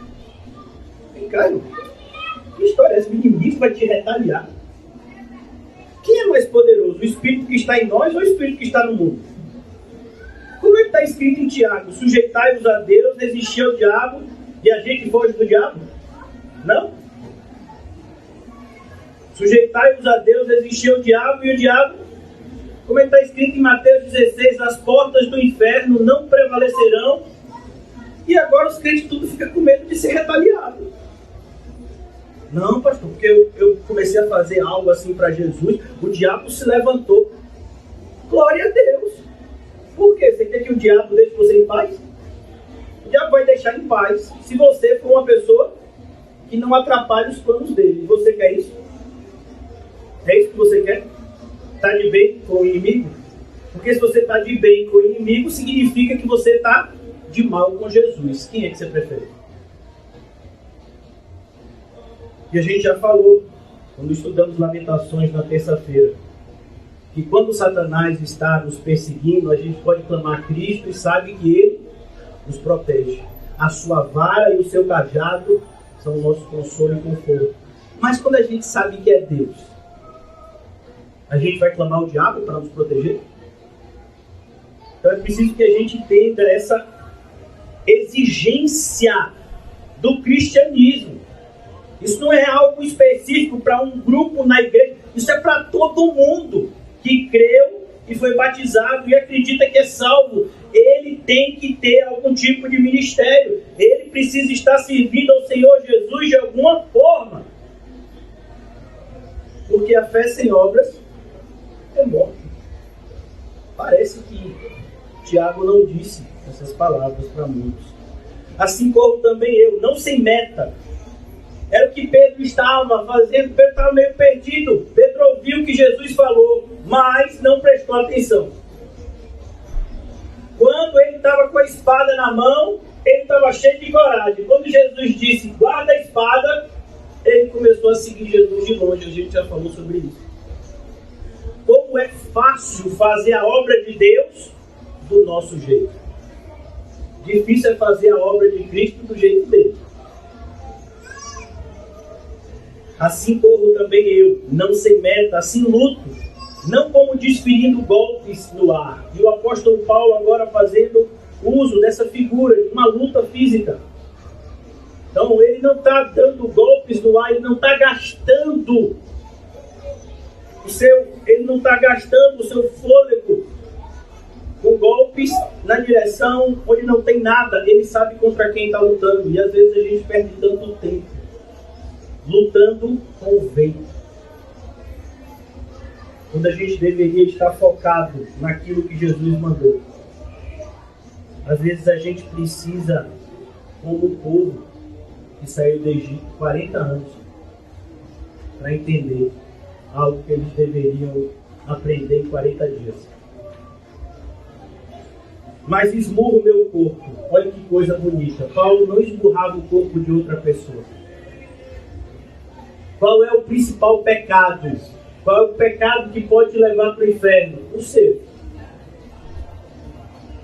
Caio, que história é essa? O inimigo vai te retaliar? Quem é mais poderoso? O Espírito que está em nós ou o Espírito que está no mundo? Como é que está escrito em Tiago? Sujeitai-vos a Deus, resistir ao diabo e a gente foge do diabo? Não? Sujeitai-vos a Deus, resistir ao diabo e o diabo? Como é que está escrito em Mateus 16? As portas do inferno não prevalecerão. E agora os crentes tudo ficam com medo de ser retaliado. Não, pastor, porque eu comecei a fazer algo assim para Jesus, o diabo se levantou. Glória a Deus. Por quê? Você quer que o diabo deixe você em paz? O diabo vai deixar em paz se você for uma pessoa que não atrapalhe os planos dele. Você quer isso? É isso que você quer? Está de bem com o inimigo? Porque se você está de bem com o inimigo, significa que você está de mal com Jesus. Quem é que você prefere? E a gente já falou, quando estudamos Lamentações na terça-feira, que quando Satanás está nos perseguindo, a gente pode clamar a Cristo e sabe que Ele nos protege. A sua vara e o seu cajado são o nosso consolo e conforto. Mas quando a gente sabe que é Deus, a gente vai clamar o diabo para nos proteger? Então é preciso que a gente entenda essa exigência do cristianismo. Isso não é algo específico para um grupo na igreja. Isso é para todo mundo que creu e foi batizado e acredita que é salvo. Ele tem que ter algum tipo de ministério. Ele precisa estar servindo ao Senhor Jesus de alguma forma. Porque a fé sem obras é morte. Parece que Tiago não disse essas palavras para muitos. Assim como também eu, não sem meta. Era o que Pedro estava fazendo. Pedro estava meio perdido. Pedro ouviu o que Jesus falou, mas não prestou atenção. Quando ele estava com a espada na mão, ele estava cheio de coragem. Quando Jesus disse, guarda a espada, ele começou a seguir Jesus de longe. A gente já falou sobre isso. Como é fácil fazer a obra de Deus do nosso jeito. Difícil é fazer a obra de Cristo do jeito dele. Assim corro também eu, não sem meta, assim luto, não como desferindo golpes no ar. E o apóstolo Paulo agora fazendo uso dessa figura de uma luta física. Então ele não está dando golpes no ar, ele não está gastando o seu fôlego com golpes na direção onde não tem nada. Ele sabe contra quem está lutando. E às vezes a gente perde tanto tempo lutando com o vento, quando a gente deveria estar focado naquilo que Jesus mandou. Às vezes a gente precisa, como o povo que saiu do Egito 40 anos, para entender algo que eles deveriam aprender em 40 dias. Mas esmurra o meu corpo. Olha que coisa bonita. Paulo não esmurrava o corpo de outra pessoa. Qual é o principal pecado? Qual é o pecado que pode te levar para o inferno? O seu.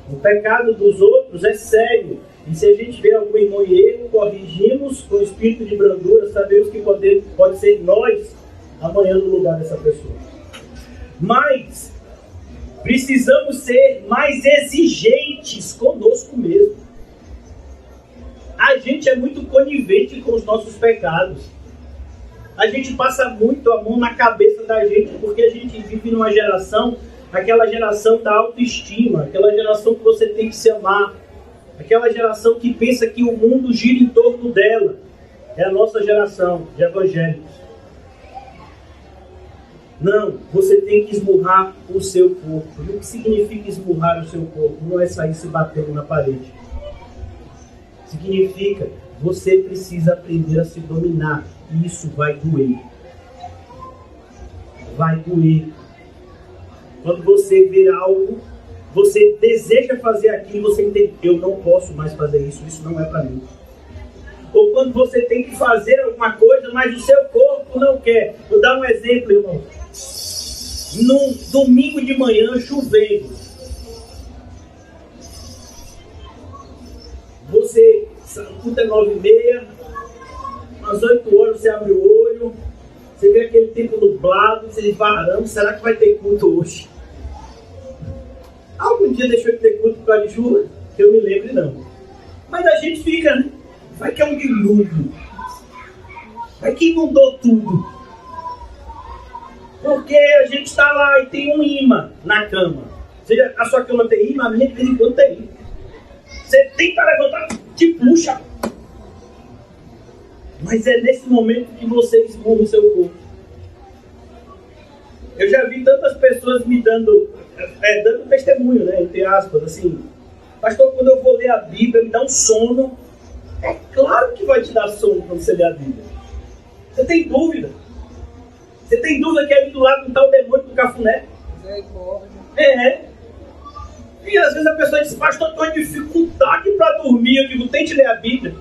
O pecado dos outros é sério. E se a gente vê algum irmão em erro, corrigimos com espírito de brandura, sabemos que pode ser nós amanhã no lugar dessa pessoa. Mas precisamos ser mais exigentes conosco mesmo. A gente é muito conivente com os nossos pecados. A gente passa muito a mão na cabeça da gente, porque a gente vive numa geração, aquela geração da autoestima, aquela geração que você tem que se amar, aquela geração que pensa que o mundo gira em torno dela. É a nossa geração de evangélicos. Não, você tem que esmurrar o seu corpo. E o que significa esmurrar o seu corpo? Não é sair se batendo na parede. Significa, você precisa aprender a se dominar. E isso vai doer. Vai doer. Quando você vê algo, você deseja fazer aquilo, você entende, eu não posso mais fazer isso, isso não é para mim. Ou quando você tem que fazer alguma coisa, mas o seu corpo não quer. Vou dar um exemplo, irmão. Num domingo de manhã, chovendo. Você, tudo é 9h30, às 8 horas você abre o olho, você vê aquele tempo nublado, você diz, caramba, será que vai ter culto hoje? Algum dia deixou de ter culto por causa de chuva? Que eu me lembre, não. Mas a gente fica, né? Vai que é um dilúvio. Vai que inundou tudo. Porque a gente está lá e tem um imã na cama. Seja, a sua cama tem imã, a minha de vez em quando tem. Você tenta levantar, te puxa. Mas é nesse momento que você esmurra o seu corpo. Eu já vi tantas pessoas me dando testemunho, né, entre aspas, assim, pastor, quando eu vou ler a Bíblia, me dá um sono. É claro que vai te dar sono quando você lê a Bíblia. Você tem dúvida? Você tem dúvida que ali do lado não está o demônio do cafuné? É. E às vezes a pessoa diz, pastor, estou em dificuldade para dormir. Eu digo, tente ler a Bíblia.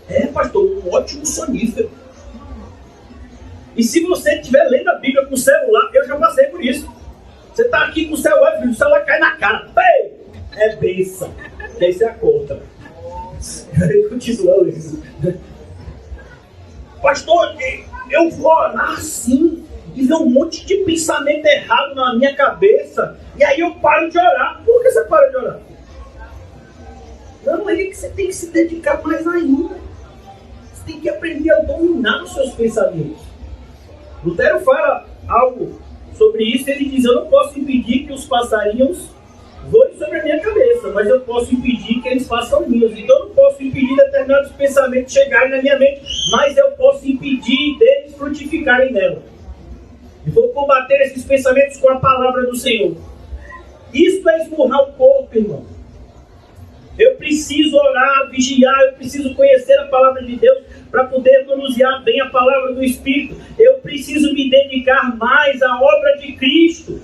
É, pastor, um ótimo sonífero. E se você estiver lendo a Bíblia com o celular, eu já passei por isso. Você está aqui com o celular cai na cara. Ei! É bênção. E aí você acorda. Aí continua lendo. Pastor, eu vou orar assim e ver um monte de pensamento errado na minha cabeça. E aí eu paro de orar. Por que você para de orar? Não, é que você tem que se dedicar mais ainda. Você tem que aprender a dominar os seus pensamentos. Lutero fala algo sobre isso. Ele diz, eu não posso impedir que os passarinhos voem sobre a minha cabeça, mas eu posso impedir que eles façam ninhos. Então eu não posso impedir determinados pensamentos chegarem na minha mente, mas eu posso impedir deles frutificarem nela. E vou combater esses pensamentos com a palavra do Senhor. Isso é esmurrar o corpo, irmão. Eu preciso orar, vigiar, eu preciso conhecer a palavra de Deus para poder manusear bem a palavra do Espírito. Eu preciso me dedicar mais à obra de Cristo.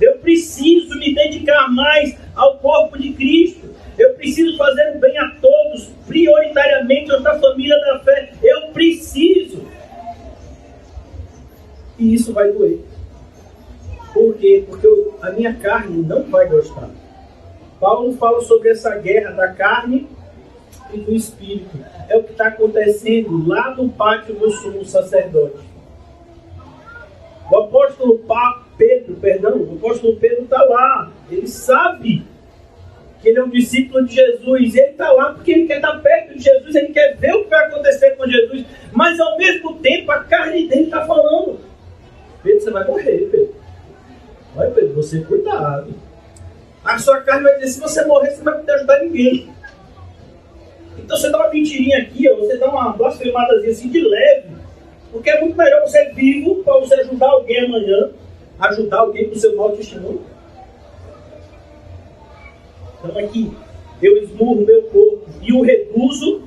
Eu preciso me dedicar mais ao corpo de Cristo. Eu preciso fazer o bem a todos, prioritariamente aos da família da fé. Eu preciso. E isso vai doer. Por quê? Porque a minha carne não vai gostar. Paulo fala sobre essa guerra da carne e do espírito. É o que está acontecendo lá no pátio do sumo sacerdote. O apóstolo Pedro está lá. Ele sabe que ele é um discípulo de Jesus. Ele está lá porque ele quer estar perto de Jesus. Ele quer ver o que vai acontecer com Jesus. Mas ao mesmo tempo a carne dele está falando: Pedro, você vai morrer, Pedro. Olha, Pedro, você cuidado. A sua carne vai dizer: se você morrer, você não vai poder ajudar ninguém. Então você dá uma mentirinha aqui, você dá uma blasfemadazinha assim de leve. Porque é muito melhor você vivo para você ajudar alguém amanhã, ajudar alguém com o seu mau testemunho. Então aqui, eu esmurro o meu corpo e o reduzo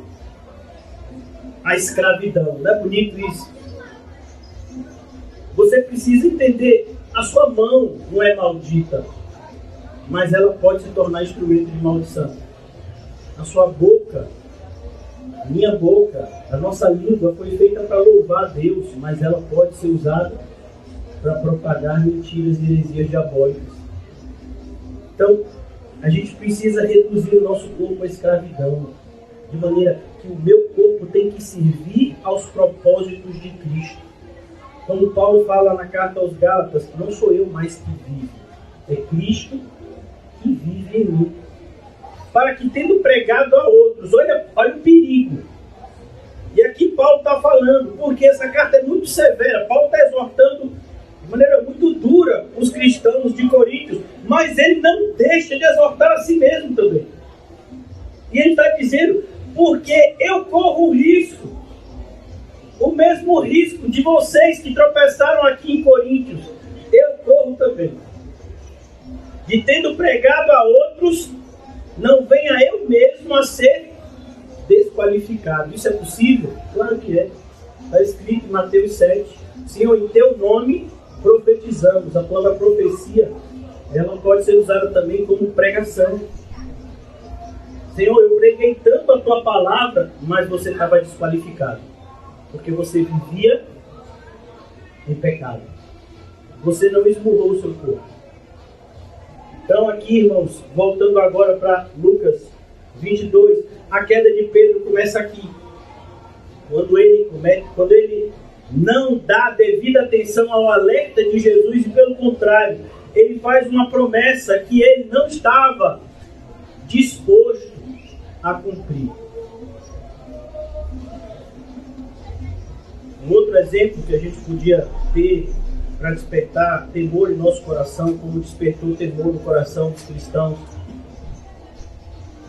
à escravidão. Não é bonito isso? Você precisa entender, a sua mão não é maldita, mas ela pode se tornar instrumento de maldição. A sua boca, a minha boca, a nossa língua foi feita para louvar a Deus, mas ela pode ser usada para propagar mentiras e heresias diabólicas. Então, a gente precisa reduzir o nosso corpo à escravidão, de maneira que o meu corpo tem que servir aos propósitos de Cristo. Como Paulo fala na carta aos Gálatas: não sou eu mais que vivo, é Cristo que vive em mim. Para que, tendo pregado a outros, olha o perigo. E aqui Paulo está falando, porque essa carta é muito severa. Paulo está exortando de maneira muito dura os cristãos de Coríntios, mas ele não deixa de exortar a si mesmo também. E ele está dizendo: porque eu corro o risco, o mesmo risco de vocês que tropeçaram aqui em Coríntios, eu corro também. De tendo pregado a outros, não venha eu mesmo a ser desqualificado. Isso é possível? Claro que é. Está escrito em Mateus 7: Senhor, em teu nome profetizamos. A palavra profecia, ela pode ser usada também como pregação. Senhor, eu preguei tanto a tua palavra, mas você estava desqualificado, porque você vivia em pecado. Você não esmurrou o seu corpo. Então aqui, irmãos, voltando agora para Lucas 22, a queda de Pedro começa aqui. Quando ele não dá devida atenção ao alerta de Jesus, e pelo contrário, ele faz uma promessa que ele não estava disposto a cumprir. Um outro exemplo que a gente podia ter para despertar temor em nosso coração, como despertou temor no coração dos cristãos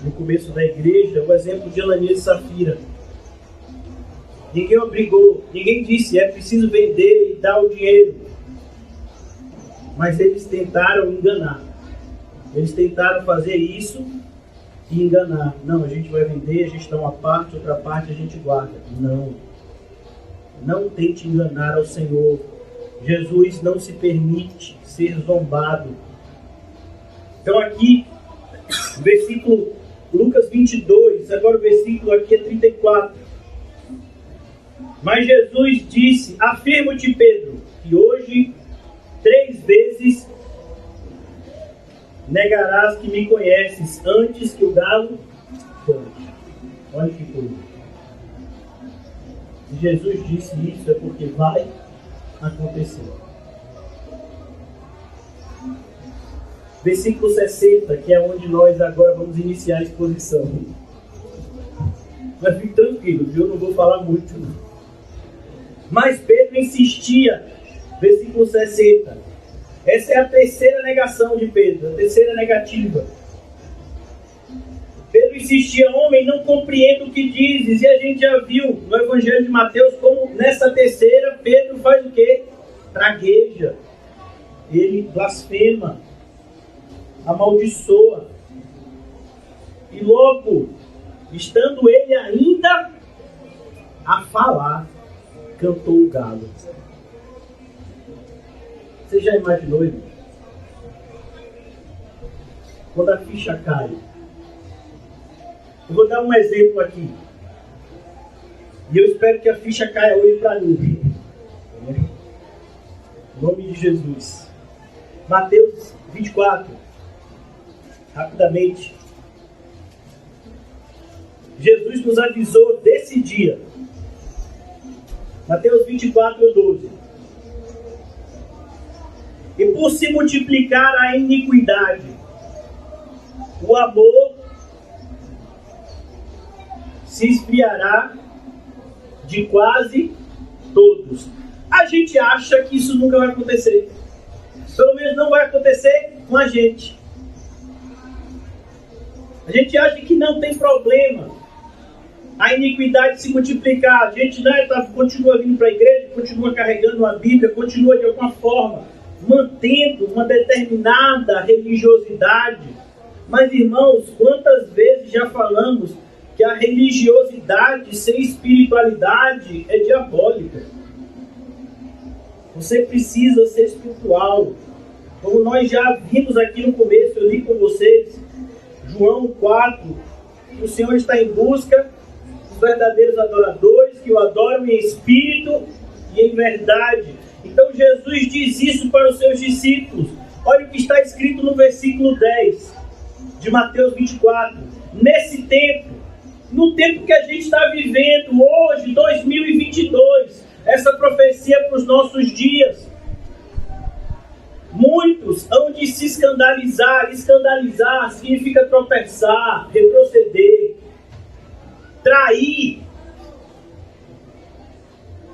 no começo da igreja, o exemplo de Ananias e Safira. Ninguém obrigou, ninguém disse: é preciso vender e dar o dinheiro. Mas eles tentaram enganar. Eles tentaram fazer isso e enganar. Não, a gente vai vender, a gente dá uma parte, outra parte a gente guarda. Não tente enganar ao Senhor. Jesus não se permite ser zombado. Então aqui, versículo Lucas 22, agora o versículo aqui é 34. Mas Jesus disse: afirmo-te, Pedro, que hoje 3 vezes negarás que me conheces antes que o galo cante. Olha que coisa. Se Jesus disse isso, é porque vai acontecer. Versículo 60, que é onde nós agora vamos iniciar a exposição. Mas fique tranquilo, eu não vou falar muito. Mas Pedro insistia. Versículo 60. Essa é a terceira negação de Pedro, a terceira negativa. Pedro insistia: homem, não compreendo o que dizes. E a gente já viu no Evangelho de Mateus como nessa terceira Pedro faz o quê? Pragueja. Ele blasfema, amaldiçoa. E logo, estando ele ainda a falar, cantou o galo. Você já imaginou, irmão? Quando a ficha cai. Eu vou dar um exemplo aqui. E eu espero que a ficha caia hoje para mim. Em nome de Jesus. Mateus 24. Rapidamente. Jesus nos avisou desse dia. Mateus 24, 12. E por se multiplicar a iniquidade, o amor se esfriará de quase todos. A gente acha que isso nunca vai acontecer. Pelo menos não vai acontecer com a gente. A gente acha que não tem problema a iniquidade se multiplicar. A gente continua vindo para a igreja, continua carregando a Bíblia, continua de alguma forma mantendo uma determinada religiosidade. Mas, irmãos, quantas vezes já falamos que a religiosidade sem espiritualidade é diabólica? Você precisa ser espiritual. Como nós já vimos aqui no começo, eu li com vocês, João 4, que o Senhor está em busca dos verdadeiros adoradores, que o adoram em espírito e em verdade. Então Jesus diz isso para os seus discípulos. Olha o que está escrito no versículo 10 de Mateus 24. Nesse tempo, no tempo que a gente está vivendo hoje, 2022, essa profecia para os nossos dias, muitos hão de se escandalizar. Escandalizar significa tropeçar, retroceder, trair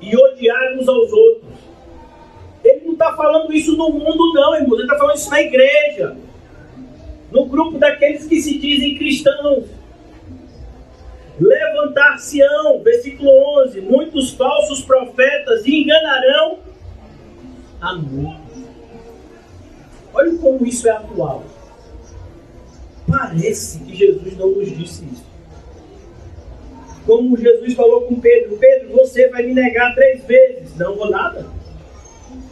e odiar uns aos outros. Ele não está falando isso no mundo não, irmãos. Ele está falando isso na igreja, no grupo daqueles que se dizem cristãos. Levantar-se-ão, versículo 11, muitos falsos profetas enganarão a muitos. Olha como isso é atual. Parece que Jesus não nos disse isso. Como Jesus falou com Pedro: Pedro, você vai me negar 3 vezes. Não vou nada.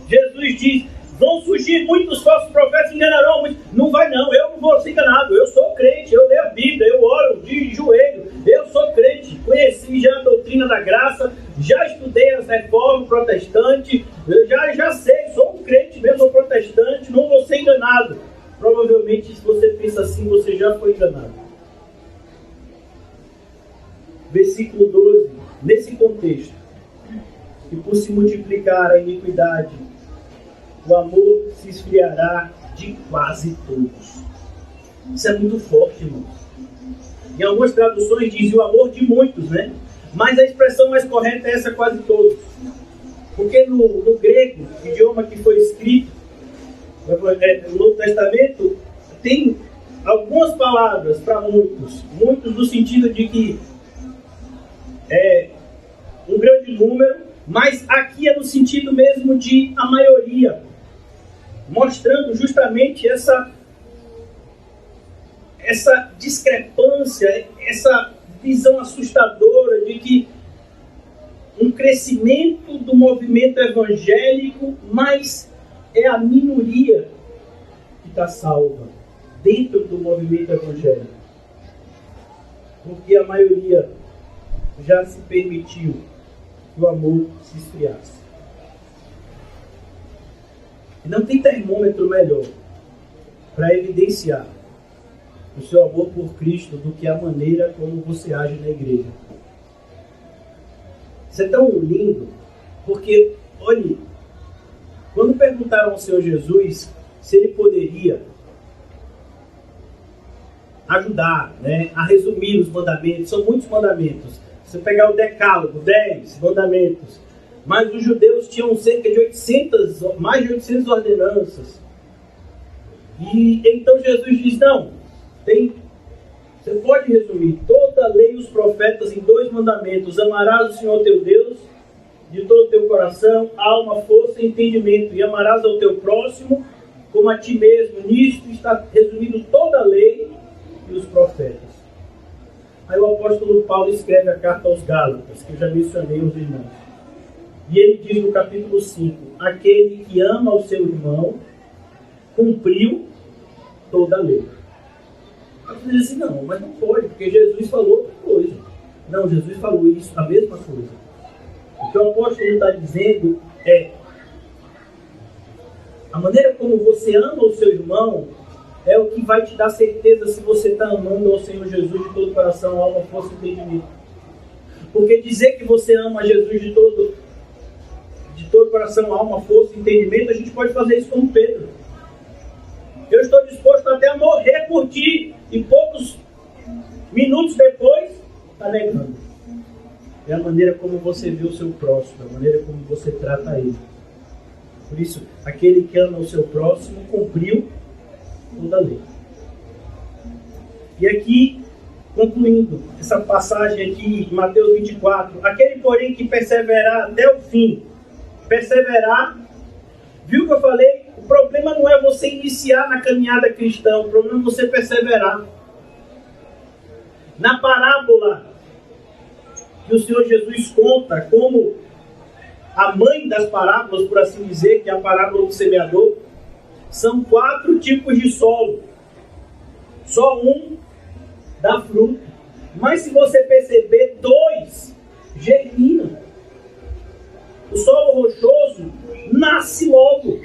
Jesus diz: vão surgir muitos falsos profetas, enganarão muitos. Não vai não, eu não vou ser enganado. Eu sou crente, eu leio a Bíblia, eu oro de joelho. Eu sou crente, conheci já a doutrina da graça, já estudei as reformas protestantes, eu já sei, sou um crente mesmo, sou protestante, não vou ser enganado. Provavelmente, se você pensa assim, você já foi enganado. Versículo 12, nesse contexto, e por se multiplicar a iniquidade, o amor se esfriará de quase todos. Isso é muito forte, irmãos. Em algumas traduções diz o amor de muitos, né? Mas a expressão mais correta é essa, quase todos. Porque no grego, idioma que foi escrito no Novo Testamento, tem algumas palavras para muitos. Muitos no sentido de que é um grande número, mas aqui é no sentido mesmo de a maioria, mostrando justamente essa discrepância, essa visão assustadora de que um crescimento do movimento evangélico, mas é a minoria que está salva dentro do movimento evangélico, porque a maioria já se permitiu que o amor se esfriasse. Não tem termômetro melhor para evidenciar o seu amor por Cristo do que a maneira como você age na igreja. Isso é tão lindo, porque, olhe, quando perguntaram ao Senhor Jesus se ele poderia ajudar, né, a resumir os mandamentos, são muitos mandamentos. Se você pegar o Decálogo, 10 mandamentos, mas os judeus tinham cerca de mais de 800 ordenanças. E então Jesus diz: não, você pode resumir toda a lei e os profetas em 2 mandamentos: amarás o Senhor teu Deus de todo o teu coração, alma, força e entendimento, e amarás ao teu próximo como a ti mesmo. Nisto está resumido toda a lei e os profetas. Aí o apóstolo Paulo escreve a carta aos Gálatas, que eu já mencionei aos irmãos. E ele diz no capítulo 5: aquele que ama o seu irmão cumpriu toda a lei. Você diz assim: não, mas não pode, porque Jesus falou outra coisa. Não, Jesus falou isso, a mesma coisa. O que o apóstolo está dizendo é: a maneira como você ama o seu irmão é o que vai te dar certeza se você está amando ao Senhor Jesus de todo o coração, alma, força e entendimento. Porque dizer que você ama a Jesus de todo o coração, alma, força, entendimento, a gente pode fazer isso como Pedro. Eu estou disposto até a morrer por ti. E poucos minutos depois, está negando. É a maneira como você vê o seu próximo, a maneira como você trata ele. Por isso, aquele que ama o seu próximo cumpriu toda a lei. E aqui, concluindo essa passagem aqui, em Mateus 24, aquele porém que perseverar até o fim, perseverar, viu o que eu falei? O problema não é você iniciar na caminhada cristã, o problema é você perseverar. Na parábola que o Senhor Jesus conta como a mãe das parábolas, por assim dizer, que é a parábola do semeador, são 4 tipos de solo. Só um dá fruto. Mas se você perceber, 2 germinam. O solo rochoso nasce logo.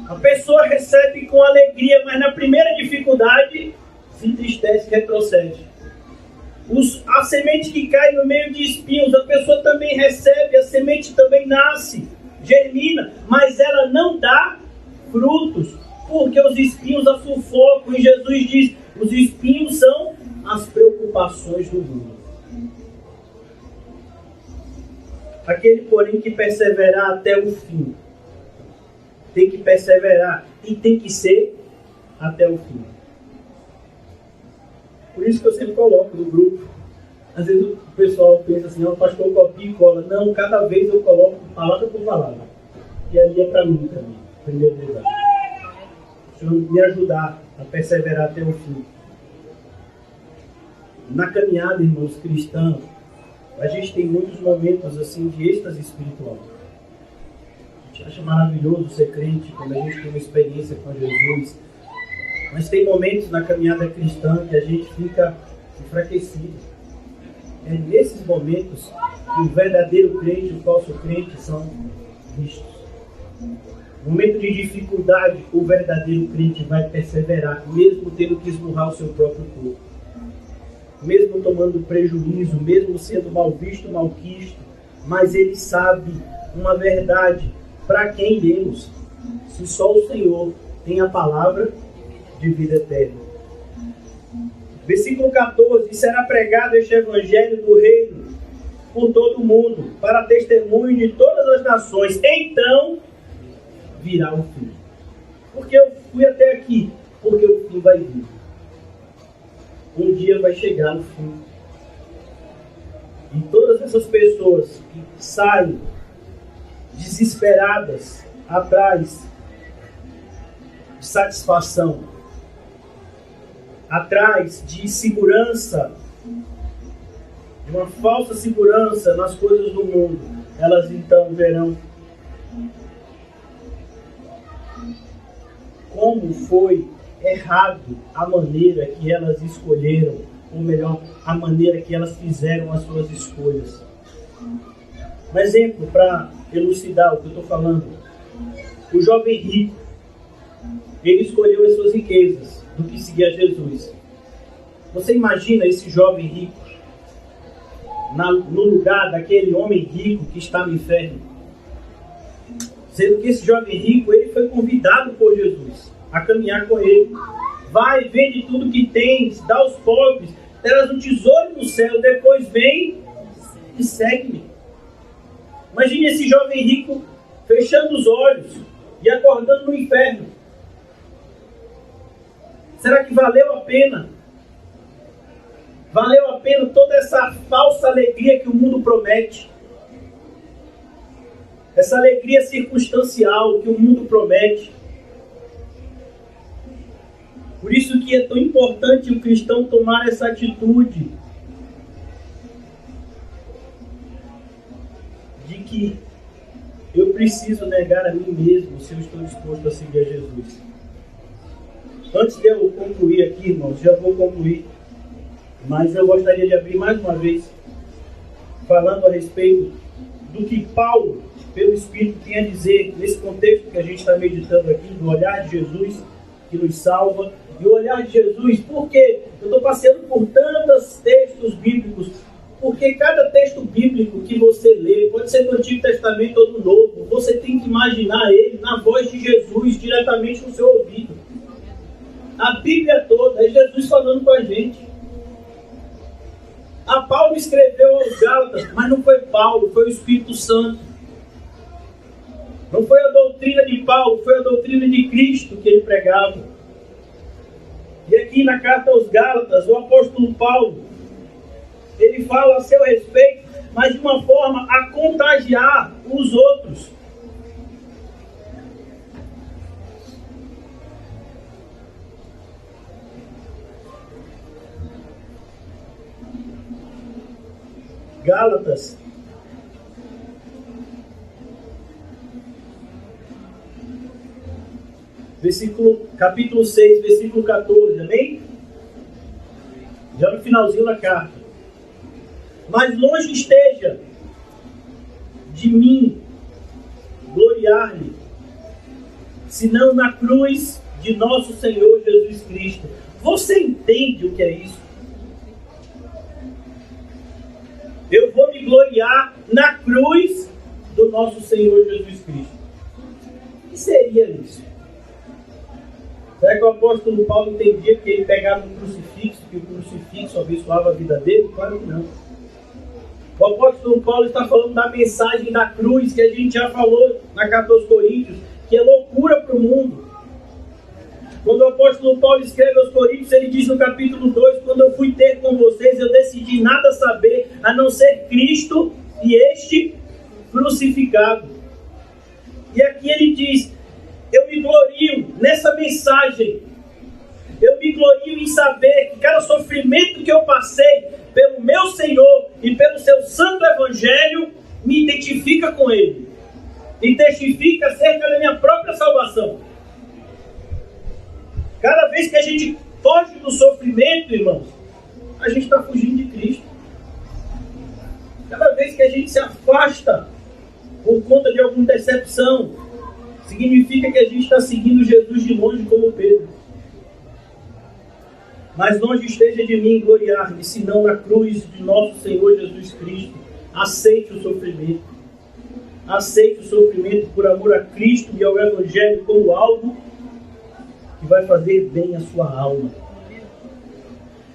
A pessoa recebe com alegria, mas na primeira dificuldade se entristece e retrocede. A semente que cai no meio de espinhos, a pessoa também recebe, a semente também nasce, germina, mas ela não dá frutos, porque os espinhos a sufocam. E Jesus diz, os espinhos são as preocupações do mundo. Aquele, porém, que perseverar até o fim, tem que perseverar e tem que ser até o fim. Por isso que eu sempre coloco no grupo. Às vezes o pessoal pensa assim, o pastor copia e cola. Não, cada vez eu coloco palavra por palavra. E ali é para mim também, em primeiro lugar. O Senhor me ajudar a perseverar até o fim. Na caminhada, irmãos cristãos, a gente tem muitos momentos assim de êxtase espiritual. A gente acha maravilhoso ser crente quando a gente tem uma experiência com Jesus. Mas tem momentos na caminhada cristã que a gente fica enfraquecido. É nesses momentos que o verdadeiro crente e o falso crente são vistos. No momento de dificuldade, o verdadeiro crente vai perseverar, mesmo tendo que esmurrar o seu próprio corpo. Mesmo tomando prejuízo, mesmo sendo mal visto, mal quisto. Mas ele sabe uma verdade. Para quem iremos? Se só o Senhor tem a palavra de vida eterna. Versículo 14: será pregado este evangelho do reino por todo o mundo, para testemunho de todas as nações, então virá o fim. Porque eu fui até aqui, porque o fim vai vir. Um dia vai chegar o fim. E todas essas pessoas que saem desesperadas atrás de satisfação, atrás de segurança, de uma falsa segurança nas coisas do mundo, elas então verão como foi errado a maneira que elas escolheram, ou melhor, a maneira que elas fizeram as suas escolhas. Um exemplo para elucidar o que eu estou falando: o jovem rico, ele escolheu as suas riquezas do que seguir a Jesus. Você imagina esse jovem rico no lugar daquele homem rico que está no inferno? Sendo que esse jovem rico, ele foi convidado por Jesus a caminhar com ele. Vai, vende tudo que tens, dá aos pobres, terás um tesouro no céu, depois vem e segue-me. Imagine esse jovem rico fechando os olhos e acordando no inferno. Será que valeu a pena? Valeu a pena toda essa falsa alegria que o mundo promete? Essa alegria circunstancial que o mundo promete? Por isso que é tão importante o cristão tomar essa atitude de que eu preciso negar a mim mesmo se eu estou disposto a seguir a Jesus. Antes de eu concluir aqui, irmãos, já vou concluir, mas eu gostaria de abrir mais uma vez falando a respeito do que Paulo, pelo Espírito, tem a dizer nesse contexto que a gente está meditando aqui, do olhar de Jesus que nos salva. E o olhar de Jesus, porque eu estou passeando por tantos textos bíblicos, Porque cada texto bíblico que você lê, pode ser do Antigo Testamento ou do Novo, você tem que imaginar ele na voz de Jesus, diretamente no seu ouvido. A Bíblia toda é Jesus falando com a gente. A Paulo escreveu aos Gálatas, mas não foi Paulo, foi o Espírito Santo. Não foi a doutrina de Paulo, foi a doutrina de Cristo que ele pregava. E aqui na carta aos Gálatas, o apóstolo Paulo, ele fala a seu respeito, mas de uma forma a contagiar os outros. Gálatas, capítulo 6, versículo 14, amém? Já no finalzinho da carta. Mas longe esteja de mim gloriar-me, senão na cruz de nosso Senhor Jesus Cristo. Você entende o que é isso? Eu vou me gloriar na cruz do nosso Senhor Jesus Cristo. O que seria isso? Será que o apóstolo Paulo entendia que ele pegava um crucifixo, que o crucifixo abençoava a vida dele? Claro que não. O apóstolo Paulo está falando da mensagem da cruz, que a gente já falou na carta aos Coríntios, que é loucura para o mundo. Quando o apóstolo Paulo escreve aos Coríntios, ele diz no capítulo 2, quando eu fui ter com vocês, eu decidi nada saber, a não ser Cristo e este crucificado. E aqui ele diz, eu me glorio nessa mensagem. Eu me glorio em saber que cada sofrimento que eu passei pelo meu Senhor e pelo seu santo evangelho me identifica com ele. E testifica acerca da minha própria salvação. Cada vez que a gente foge do sofrimento, irmãos, a gente está fugindo de Cristo. Cada vez que a gente se afasta por conta de alguma decepção, significa que a gente está seguindo Jesus de longe como Pedro. Mas longe esteja de mim gloriar-me, senão na cruz de nosso Senhor Jesus Cristo. Aceite o sofrimento. Aceite o sofrimento por amor a Cristo e ao Evangelho como algo que vai fazer bem à sua alma.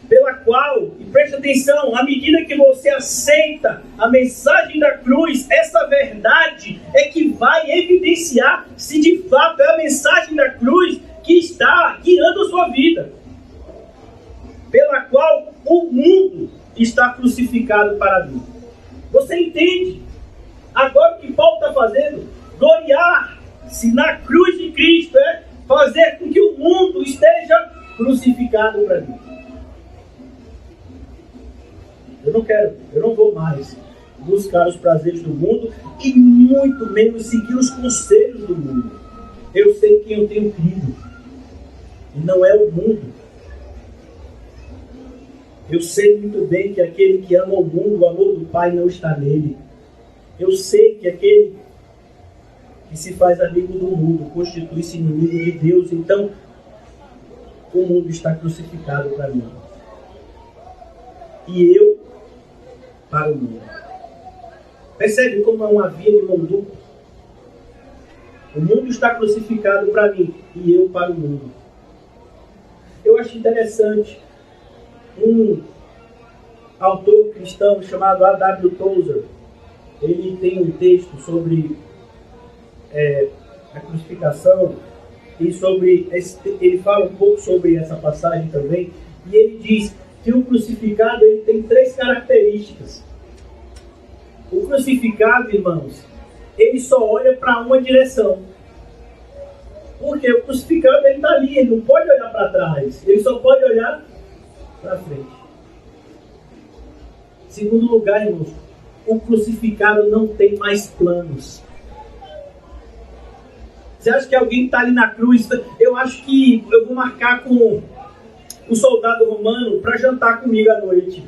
Pela qual, e preste atenção, à medida que você aceita a mensagem da cruz, essa verdade é que vai evidenciar se de fato é a mensagem da cruz que está guiando a sua vida. Pela qual o mundo está crucificado para mim. Você entende? Agora o que Paulo está fazendo? Gloriar-se na cruz de Cristo é fazer com que o mundo esteja crucificado para mim. Eu não vou mais buscar os prazeres do mundo e muito menos seguir os conselhos do mundo. Eu sei quem eu tenho crido e não é o mundo. Eu sei muito bem que aquele que ama o mundo, o amor do Pai não está nele. Eu sei que aquele que se faz amigo do mundo constitui-se inimigo de Deus. Então, o mundo está crucificado para mim. E eu para o mundo. Percebe como é uma via de mão dupla? O mundo está crucificado para mim e eu para o mundo. Eu acho interessante um autor cristão chamado A.W. Tozer. Ele tem um texto sobre a crucificação e sobre ele fala um pouco sobre essa passagem também, e ele diz que o crucificado ele tem 3 características. O crucificado, irmãos, ele só olha para uma direção. Porque o crucificado ele está ali, ele não pode olhar para trás, ele só pode olhar para frente. Segundo lugar, irmãos, o crucificado não tem mais planos. Você acha que alguém está ali na cruz? Eu acho que eu vou marcar com o soldado romano para jantar comigo à noite.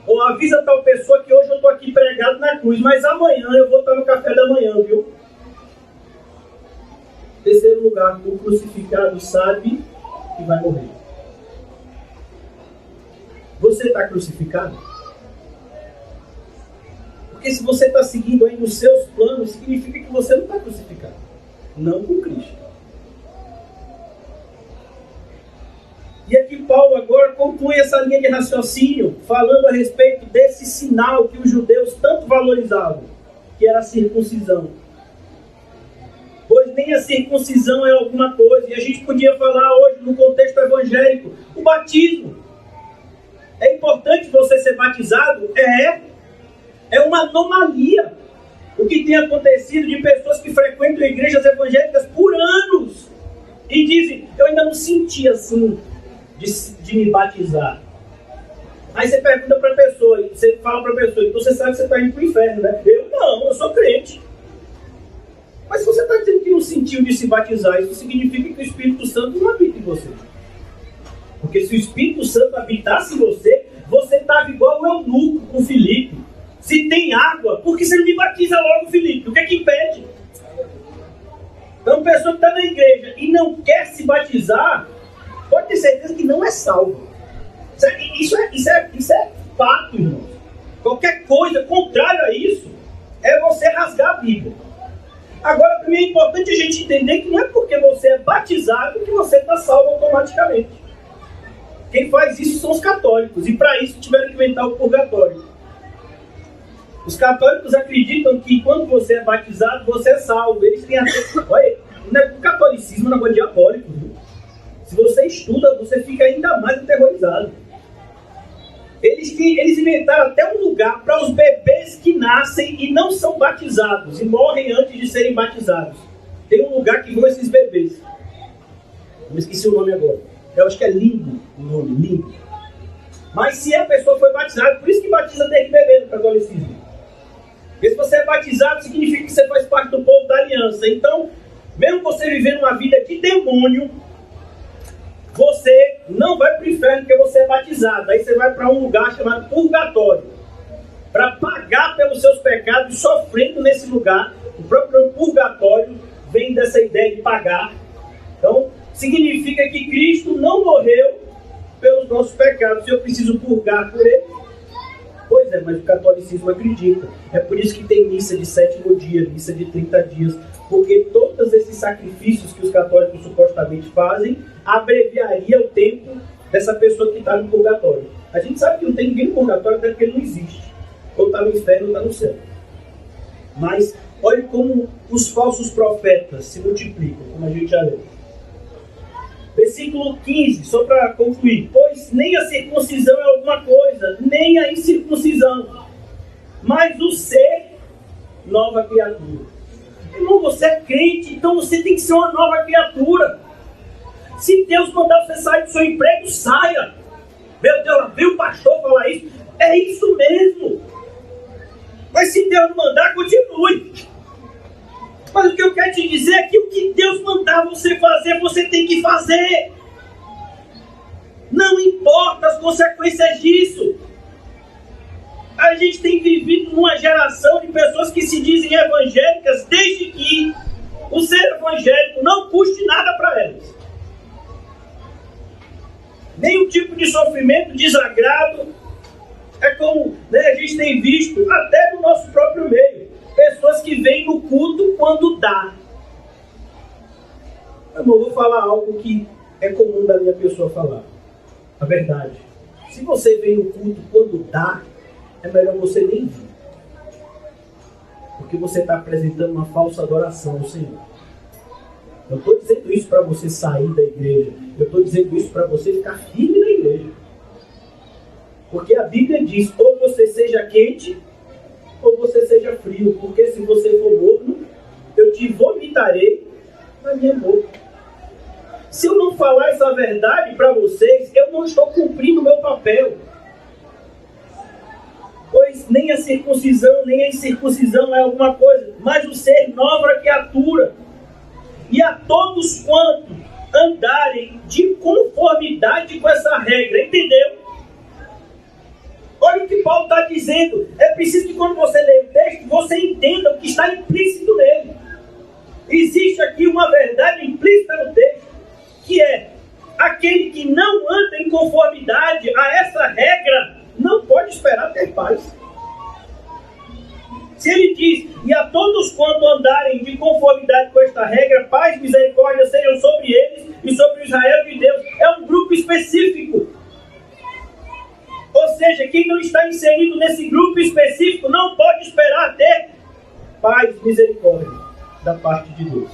Ou avisa tal pessoa que hoje eu estou aqui pregado na cruz, mas amanhã eu vou estar no café da manhã, viu? Terceiro lugar, o crucificado sabe que vai morrer. Você está crucificado? Porque se você está seguindo aí nos seus planos, significa que você não está crucificado. Não com Cristo. E aqui Paulo agora conclui essa linha de raciocínio, falando a respeito desse sinal que os judeus tanto valorizavam, que era a circuncisão. Pois nem a circuncisão é alguma coisa, e a gente podia falar hoje no contexto evangélico, o batismo. É importante você ser batizado? É uma anomalia o que tem acontecido de pessoas que frequentam igrejas evangélicas por anos e dizem, eu ainda não senti assim de me batizar. Aí você pergunta para a pessoa, você fala para a pessoa, então você sabe que você está indo para o inferno, né? Eu sou crente. Mas se você está dizendo que não sentiu de se batizar, isso significa que o Espírito Santo não habita em você. Porque se o Espírito Santo habitasse em você, você estava igual o eunuco com Filipe. Se tem água, por que você não me batiza logo, Filipe? O que é que impede? Então, pessoa que está na igreja e não quer se batizar, pode ter certeza que não é salvo. Isso é fato, irmão. Qualquer coisa contrária a isso é você rasgar a Bíblia. Agora, também é importante a gente entender que não é porque você é batizado que você está salvo automaticamente. Quem faz isso são os católicos, e para isso tiveram que inventar o purgatório. Os católicos acreditam que quando você é batizado, você é salvo. Eles têm até... Olha, o catolicismo é um negócio diabólico, viu? Se você estuda, você fica ainda mais aterrorizado. Eles inventaram até um lugar para os bebês que nascem e não são batizados, e morrem antes de serem batizados. Tem um lugar que vão esses bebês. Eu me esqueci o nome agora. Eu acho que é Limbo o nome, Limbo. Mas se a pessoa foi batizada, por isso que batiza desde bebê no catolicismo. Porque se você é batizado, significa que você faz parte do povo da aliança. Então, mesmo você vivendo uma vida de demônio, você não vai para o inferno porque você é batizado. Aí você vai para um lugar chamado purgatório, para pagar pelos seus pecados, sofrendo nesse lugar. O próprio purgatório vem dessa ideia de pagar. Então, significa que Cristo não morreu pelos nossos pecados. Se eu preciso purgar por ele, pois é, mas o catolicismo acredita. É por isso que tem missa de 7º dia, missa de 30 dias, porque todos esses sacrifícios que os católicos supostamente fazem abreviaria o tempo dessa pessoa que está no purgatório. A gente sabe que não tem ninguém no purgatório até porque ele não existe. Ou está no inferno ou está no céu. Mas olhe como os falsos profetas se multiplicam, como a gente já leu. Versículo 15, só para concluir. Pois nem a circuncisão é alguma coisa, nem a incircuncisão, mas o ser nova criatura. Irmão, você é crente, então você tem que ser uma nova criatura. Se Deus mandar você sair do seu emprego, saia. Meu Deus, viu o pastor falar isso? É isso mesmo. Mas se Deus não mandar, continue. Mas o que eu quero te dizer é que o que Deus mandar você fazer, você tem que fazer. Não importa as consequências disso. A gente tem vivido numa geração de pessoas que se dizem evangélicas desde que o ser evangélico não custe nada para elas. Nenhum tipo de sofrimento, desagrado. É como a gente tem visto até no nosso próprio meio. Pessoas que vêm no culto quando dá. Eu não vou falar algo que é comum da minha pessoa falar. A verdade. Se você vem no culto quando dá, é melhor você nem vir. Porque você está apresentando uma falsa adoração ao Senhor. Eu estou dizendo isso para você sair da igreja. Eu estou dizendo isso para você ficar firme na igreja. Porque a Bíblia diz, ou você seja quente, ou você seja frio. Porque se você for morno, eu te vomitarei na minha boca. Se eu não falar essa verdade para vocês, eu não estou cumprindo o meu papel. Pois nem a circuncisão, nem a incircuncisão é alguma coisa, mas o ser nova criatura. E a todos quantos andarem de conformidade com essa regra, entendeu? Olha o que Paulo está dizendo. É preciso que quando você lê o texto, você entenda o que está implícito nele. Existe aqui uma verdade implícita no texto, que é aquele que não anda em conformidade a essa regra, não pode esperar ter paz. Se ele diz, e a todos quanto andarem de conformidade com esta regra, paz e misericórdia sejam sobre eles e sobre o Israel de Deus, é um grupo específico. Ou seja, quem não está inserido nesse grupo específico não pode esperar ter paz e misericórdia da parte de Deus.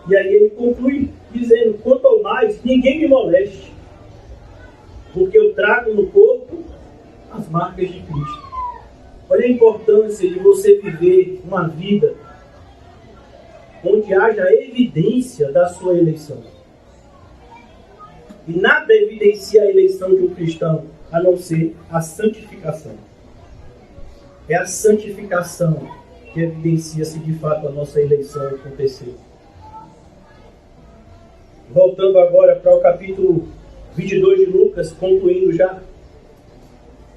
E aí ele conclui dizendo, quanto ao mais, ninguém me moleste, porque eu trago no corpo as marcas de Cristo. Olha a importância de você viver uma vida onde haja evidência da sua eleição. E nada evidencia a eleição de um cristão, a não ser a santificação. É a santificação que evidencia se de fato a nossa eleição aconteceu. Voltando agora para o capítulo 22 de Lucas, concluindo já.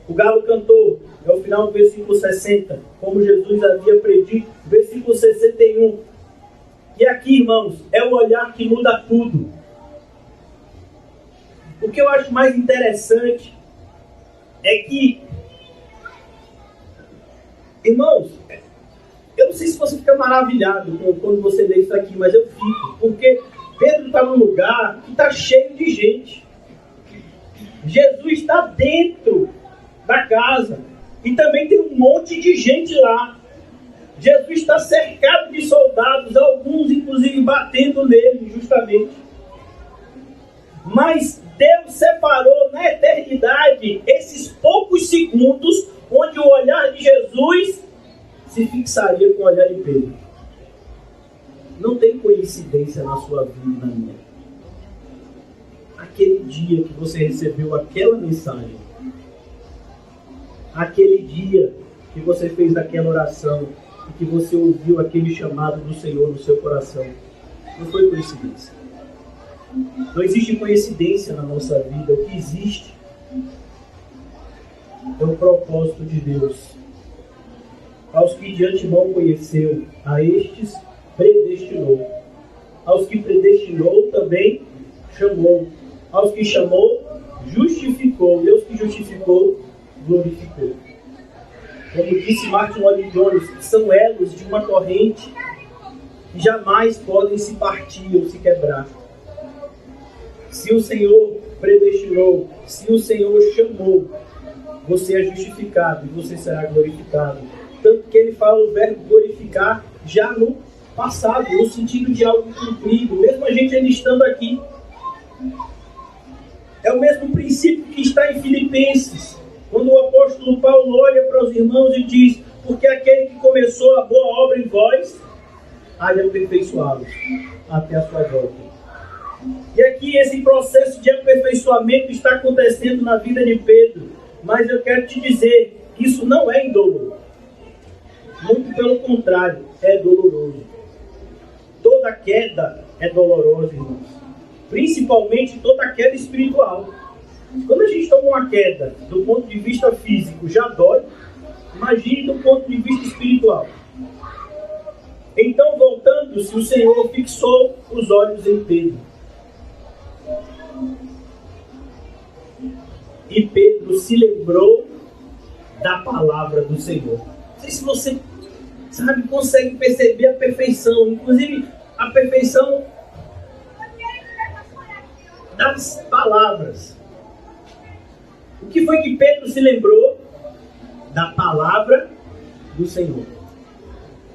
O galo cantou, é o final do versículo 60, como Jesus havia predito, versículo 61. E aqui, irmãos, é o olhar que muda tudo. O que eu acho mais interessante é que, irmãos, eu não sei se você fica maravilhado quando você lê isso aqui, mas eu fico, porque Pedro está num lugar que está cheio de gente. Jesus está dentro da casa e também tem um monte de gente lá. Jesus está cercado de soldados, alguns inclusive batendo nele justamente. Mas Deus separou na eternidade esses poucos segundos onde o olhar de Jesus se fixaria com o olhar de Pedro. Não tem coincidência na sua vida e na minha. Aquele dia que você recebeu aquela mensagem, aquele dia que você fez aquela oração e que você ouviu aquele chamado do Senhor no seu coração, não foi coincidência. Não existe coincidência na nossa vida. O que existe é o propósito de Deus. Aos que de antemão conheceu, a estes predestinou. Aos que predestinou também chamou. Aos que chamou, justificou. E aos que justificou, glorificou. Como disse Martin Lloyd-Jones, são elos de uma corrente que jamais podem se partir ou se quebrar. Se o Senhor predestinou, se o Senhor chamou, você é justificado e você será glorificado. Tanto que ele fala o verbo glorificar já no passado, no sentido de algo cumprido, mesmo a gente ainda estando aqui. É o mesmo princípio que está em Filipenses, quando o apóstolo Paulo olha para os irmãos e diz, porque aquele que começou a boa obra em vós, há de aperfeiçoá-los até a sua volta. E aqui esse processo de aperfeiçoamento está acontecendo na vida de Pedro, mas eu quero te dizer que isso não é indolor. Muito pelo contrário, é doloroso. Toda queda é dolorosa, irmãos. Principalmente toda queda espiritual. Quando a gente toma uma queda do ponto de vista físico já dói, imagine do ponto de vista espiritual. Então, voltando-se, o Senhor fixou os olhos em Pedro. E Pedro se lembrou da palavra do Senhor. Não sei se você consegue perceber a perfeição, inclusive a perfeição das palavras. O que foi que Pedro se lembrou? Da palavra do Senhor.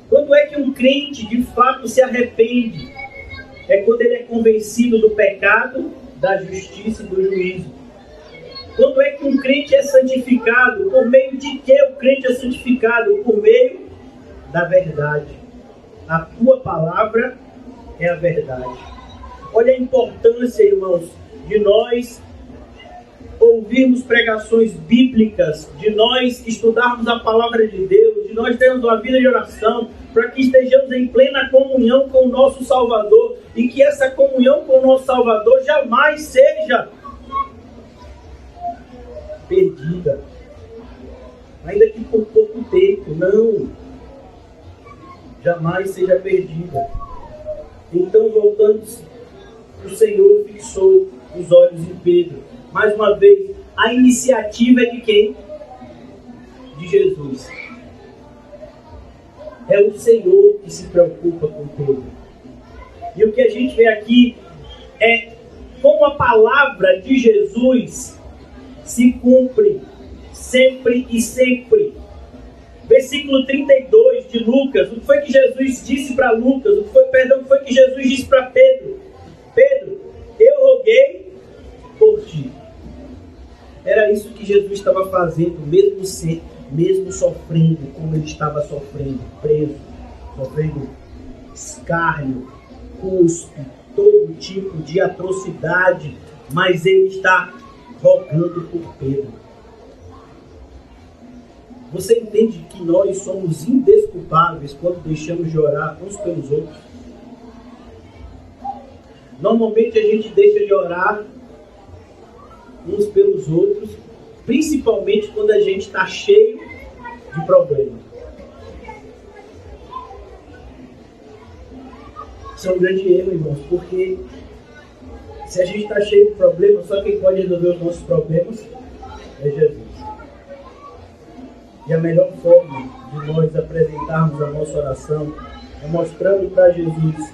Quando é que um crente de fato se arrepende? É quando ele é convencido do pecado, da justiça e do juízo. Quando é que um crente é santificado? Por meio de que o crente é santificado? Por meio da verdade. A tua palavra é a verdade. Olha a importância, irmãos, de nós ouvirmos pregações bíblicas, de nós estudarmos a palavra de Deus, de nós termos uma vida de oração, para que estejamos em plena comunhão com o nosso Salvador e que essa comunhão com o nosso Salvador jamais seja perdida, ainda que por pouco tempo, não, jamais seja perdida. Então, voltando, o Senhor fixou os olhos em Pedro. Mais uma vez, a iniciativa é de quem? de Jesus. É o Senhor que se preocupa com Pedro. E o que a gente vê aqui é como a palavra de Jesus se cumpre sempre e sempre. Versículo 32 de Lucas, o que foi que Jesus disse para Lucas? O que foi que Jesus disse para Pedro? Pedro, eu roguei por ti. Era isso que Jesus estava fazendo, mesmo sofrendo como ele estava sofrendo, preso, sofrendo escárnio, cuspe, todo tipo de atrocidade, mas ele está rogando por Pedro. Você entende que nós somos indesculpáveis quando deixamos de orar uns pelos outros? Normalmente a gente deixa de orar uns pelos outros, principalmente quando a gente está cheio de problemas. Isso é um grande erro, irmãos, porque se a gente está cheio de problemas, só quem pode resolver os nossos problemas é Jesus. E a melhor forma de nós apresentarmos a nossa oração é mostrando para Jesus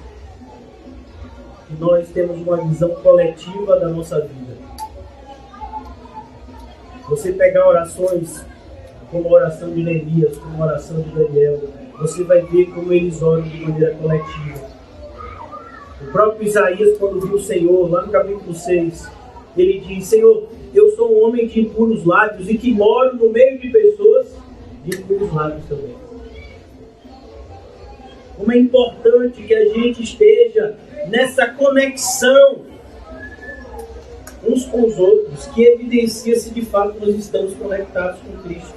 que nós temos uma visão coletiva da nossa vida. Você pegar orações como a oração de Neemias, como a oração de Daniel, você vai ver como eles oram de maneira coletiva. O próprio Isaías, quando viu o Senhor, lá no capítulo 6, ele diz: Senhor, eu sou um homem de impuros lábios e que moro no meio de pessoas de impuros lábios também. Como é importante que a gente esteja nessa conexão uns com os outros, que evidencia se de fato nós estamos conectados com Cristo.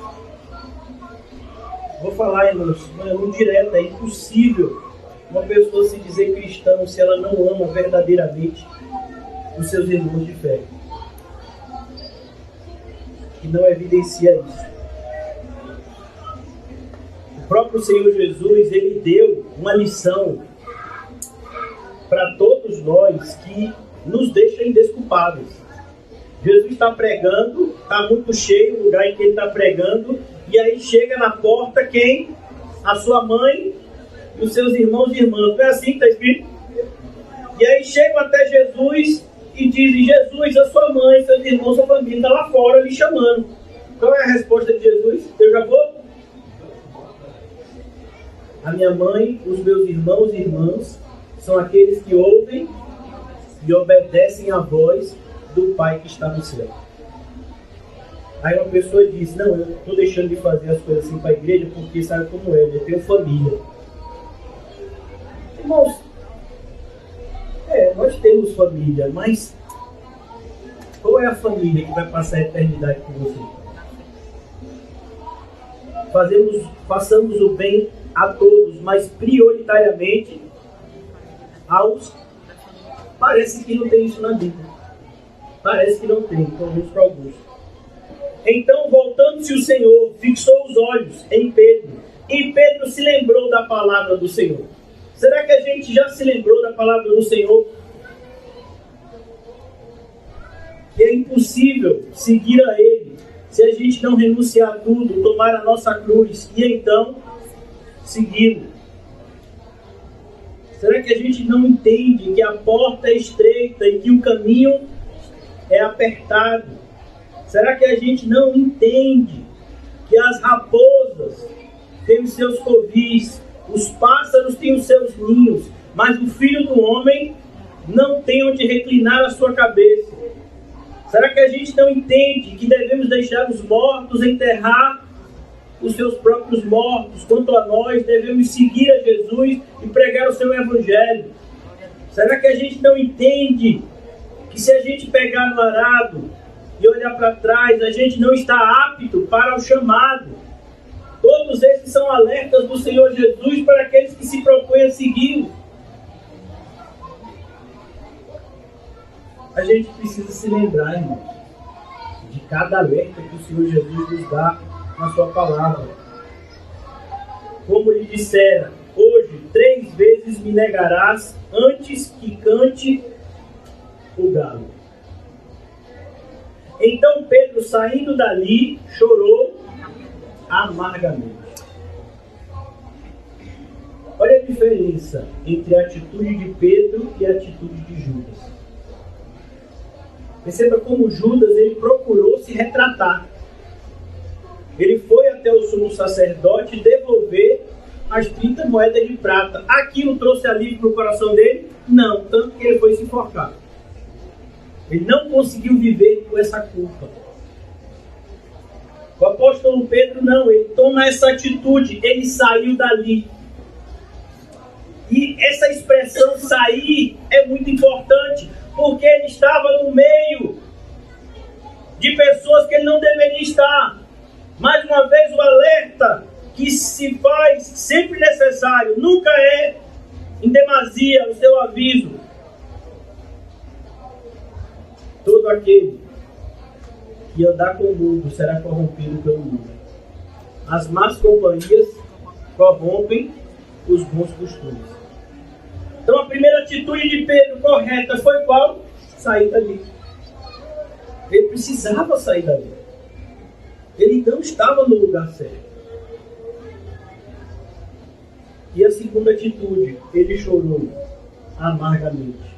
Vou falar, irmãos, muito direto, é impossível uma pessoa se dizer cristã se ela não ama verdadeiramente os seus irmãos de fé. E não evidencia isso. O próprio Senhor Jesus, ele deu uma lição para todos nós que nos deixa indesculpáveis. Jesus está pregando, está muito cheio o lugar em que ele está pregando, e aí chega na porta quem? A sua mãe e os seus irmãos e irmãs. Não é assim que está escrito? E aí chegam até Jesus e dizem: Jesus, a sua mãe, seus irmãos, sua família está lá fora lhe chamando. Qual é a resposta de Jesus? Eu já vou? A minha mãe, os meus irmãos e irmãs são aqueles que ouvem e obedecem à voz do Pai que está no céu. Aí uma pessoa diz: não, eu estou deixando de fazer as coisas assim para a igreja porque sabe como é, eu tenho família. Irmãos, nós temos família, mas qual é a família que vai passar a eternidade com você? Façamos o bem a todos, mas prioritariamente aos... Parece que não tem isso na Bíblia. Parece que não tem, pelo menos para alguns. Então, voltando-se o Senhor, fixou os olhos em Pedro, e Pedro se lembrou da palavra do Senhor. Será que a gente já se lembrou da palavra do Senhor? Que é impossível seguir a Ele se a gente não renunciar a tudo, tomar a nossa cruz e então segui-lo. Será que a gente não entende que a porta é estreita e que o caminho é apertado? Será que a gente não entende que as raposas têm os seus covis, os pássaros têm os seus ninhos, mas o Filho do Homem não tem onde reclinar a sua cabeça? Será que a gente não entende que devemos deixar os mortos enterrar os seus próprios mortos? Quanto a nós, devemos seguir a Jesus e pregar o seu Evangelho. Será que a gente não entende que se a gente pegar no arado e olhar para trás, a gente não está apto para o chamado? Todos esses são alertas do Senhor Jesus para aqueles que se propõem a segui-lo. A gente precisa se lembrar, irmão, de cada alerta que o Senhor Jesus nos dá na sua palavra. Como lhe dissera: hoje 3 vezes me negarás antes que cante o galo. Então Pedro, saindo dali, chorou amargamente. Olha a diferença entre a atitude de Pedro e a atitude de Judas. Perceba como Judas ele procurou se retratar. Ele foi até o sumo sacerdote devolver as 30 moedas de prata. Aquilo trouxe alívio para o coração dele? Não, tanto que ele foi se enforcar. Ele não conseguiu viver com essa culpa. O apóstolo Pedro não, ele toma essa atitude, ele saiu dali. E essa expressão sair é muito importante, porque ele estava no meio de pessoas que ele não deveria estar. Mais uma vez o alerta que se faz sempre necessário, nunca é em demasia o seu aviso. Todo aquele que andar com o mundo será corrompido pelo mundo. As más companhias corrompem os bons costumes. Então a primeira atitude de Pedro correta foi qual? Sair dali. Ele precisava sair dali. Ele não estava no lugar certo. E a segunda atitude, ele chorou amargamente.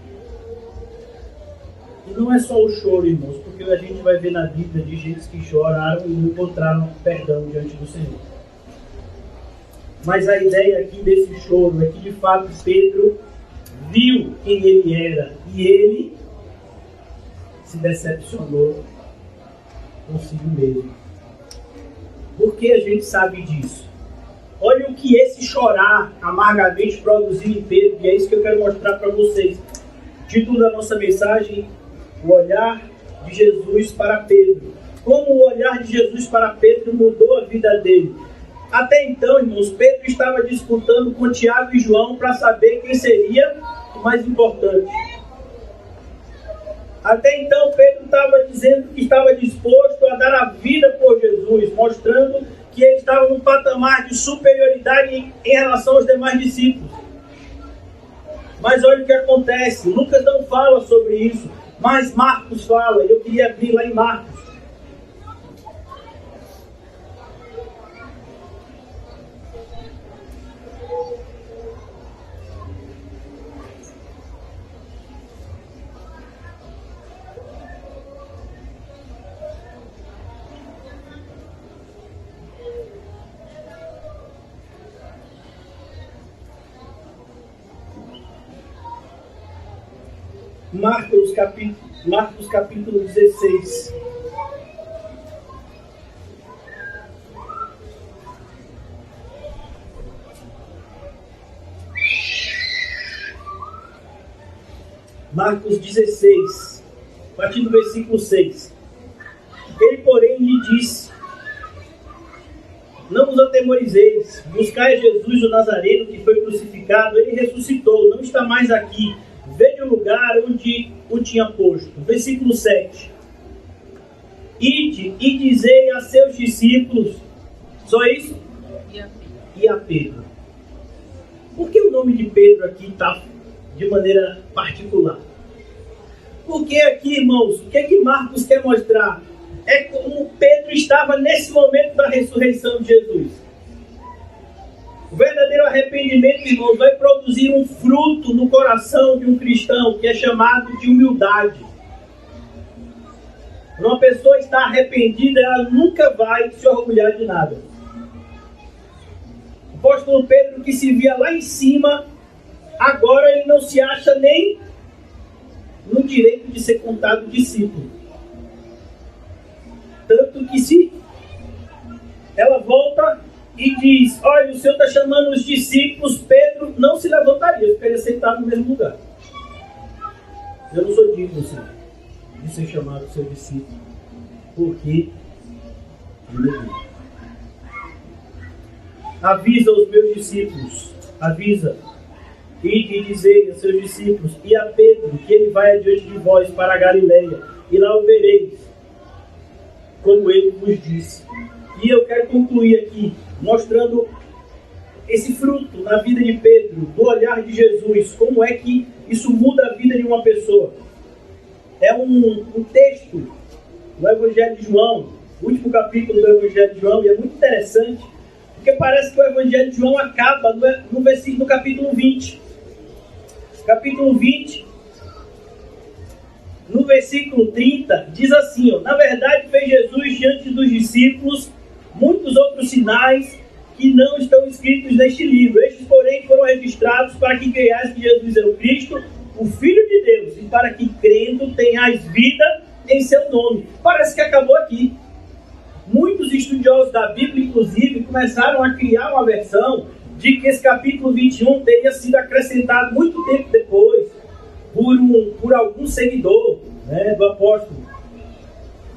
E não é só o choro, irmãos, porque a gente vai ver na Bíblia de gente que choraram e não encontraram perdão diante do Senhor. Mas a ideia aqui desse choro é que, de fato, Pedro viu quem ele era e ele se decepcionou consigo mesmo. Por que a gente sabe disso? Olha o que esse chorar amargamente produziu em Pedro, e é isso que eu quero mostrar para vocês. O título da nossa mensagem: o olhar de Jesus para Pedro. Como o olhar de Jesus para Pedro mudou a vida dele. Até então, irmãos, Pedro estava disputando com Tiago e João para saber quem seria o mais importante. Até então, Pedro estava dizendo que estava disposto a dar a vida por Jesus, mostrando que ele estava num patamar de superioridade em relação aos demais discípulos. Mas olha o que acontece. Lucas não fala sobre isso, mas Marcos fala. Eu queria abrir lá em Marcos. Marcos capítulo 16. Marcos 16, a partir do versículo 6. Ele, porém, lhe disse: não vos atemorizeis, buscai Jesus o Nazareno, que foi crucificado. Ele ressuscitou, não está mais aqui. Veja o lugar onde o tinha posto. Versículo 7. Ide e dizei a seus discípulos. Só isso? E a Pedro. Por que o nome de Pedro aqui está de maneira particular? Porque aqui, irmãos, o que é que Marcos quer mostrar? É como Pedro estava nesse momento da ressurreição de Jesus. O verdadeiro arrependimento, irmãos, vai produzir um fruto no coração de um cristão que é chamado de humildade. Quando uma pessoa está arrependida, ela nunca vai se orgulhar de nada. O apóstolo Pedro, que se via lá em cima, agora ele não se acha nem no direito de ser contado discípulo. Tanto que se ela volta e diz: olha, o Senhor está chamando os discípulos, Pedro não se levantaria, ficaria sentado no mesmo lugar. Eu não sou digno, Senhor, de ser chamado seu discípulo, porque eu neguei. Avisa os meus discípulos, avisa, e dizei a seus discípulos e a Pedro que ele vai adiante de vós para a Galileia, e lá o vereis, como ele vos disse. E eu quero concluir aqui, mostrando esse fruto na vida de Pedro, do olhar de Jesus, como é que isso muda a vida de uma pessoa. É um texto do Evangelho de João, o último capítulo do Evangelho de João, e é muito interessante, porque parece que o Evangelho de João acaba no versículo do capítulo 20. Capítulo 20, no versículo 30, diz assim, ó, na verdade fez Jesus diante dos discípulos muitos outros sinais que não estão escritos neste livro. Estes, porém, foram registrados para que creiais que Jesus é o Cristo, o Filho de Deus, e para que, crendo, tenhais vida em seu nome. Parece que acabou aqui. Muitos estudiosos da Bíblia, inclusive, começaram a criar uma versão de que esse capítulo 21 teria sido acrescentado muito tempo depois por algum seguidor, né, do apóstolo.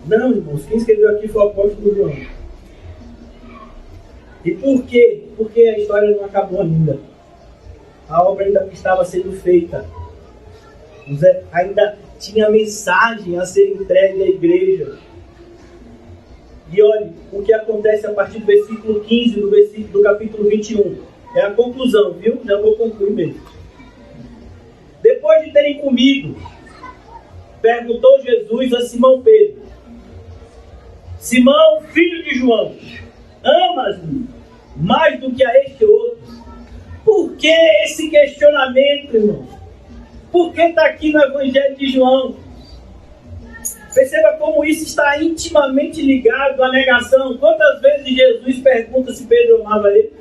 Não, irmãos, quem escreveu aqui foi o apóstolo João. E por quê? Porque a história não acabou ainda. A obra ainda estava sendo feita. Ainda tinha mensagem a ser entregue à igreja. E olhe o que acontece a partir do versículo 15 do capítulo 21. É a conclusão, viu? Já vou concluir mesmo. Depois de terem comido, perguntou Jesus a Simão Pedro: Simão, filho de João, amas-me mais do que a este outro? Por que esse questionamento, irmão? Por que está aqui no Evangelho de João? Perceba como isso está intimamente ligado à negação. Quantas vezes Jesus pergunta se Pedro amava ele?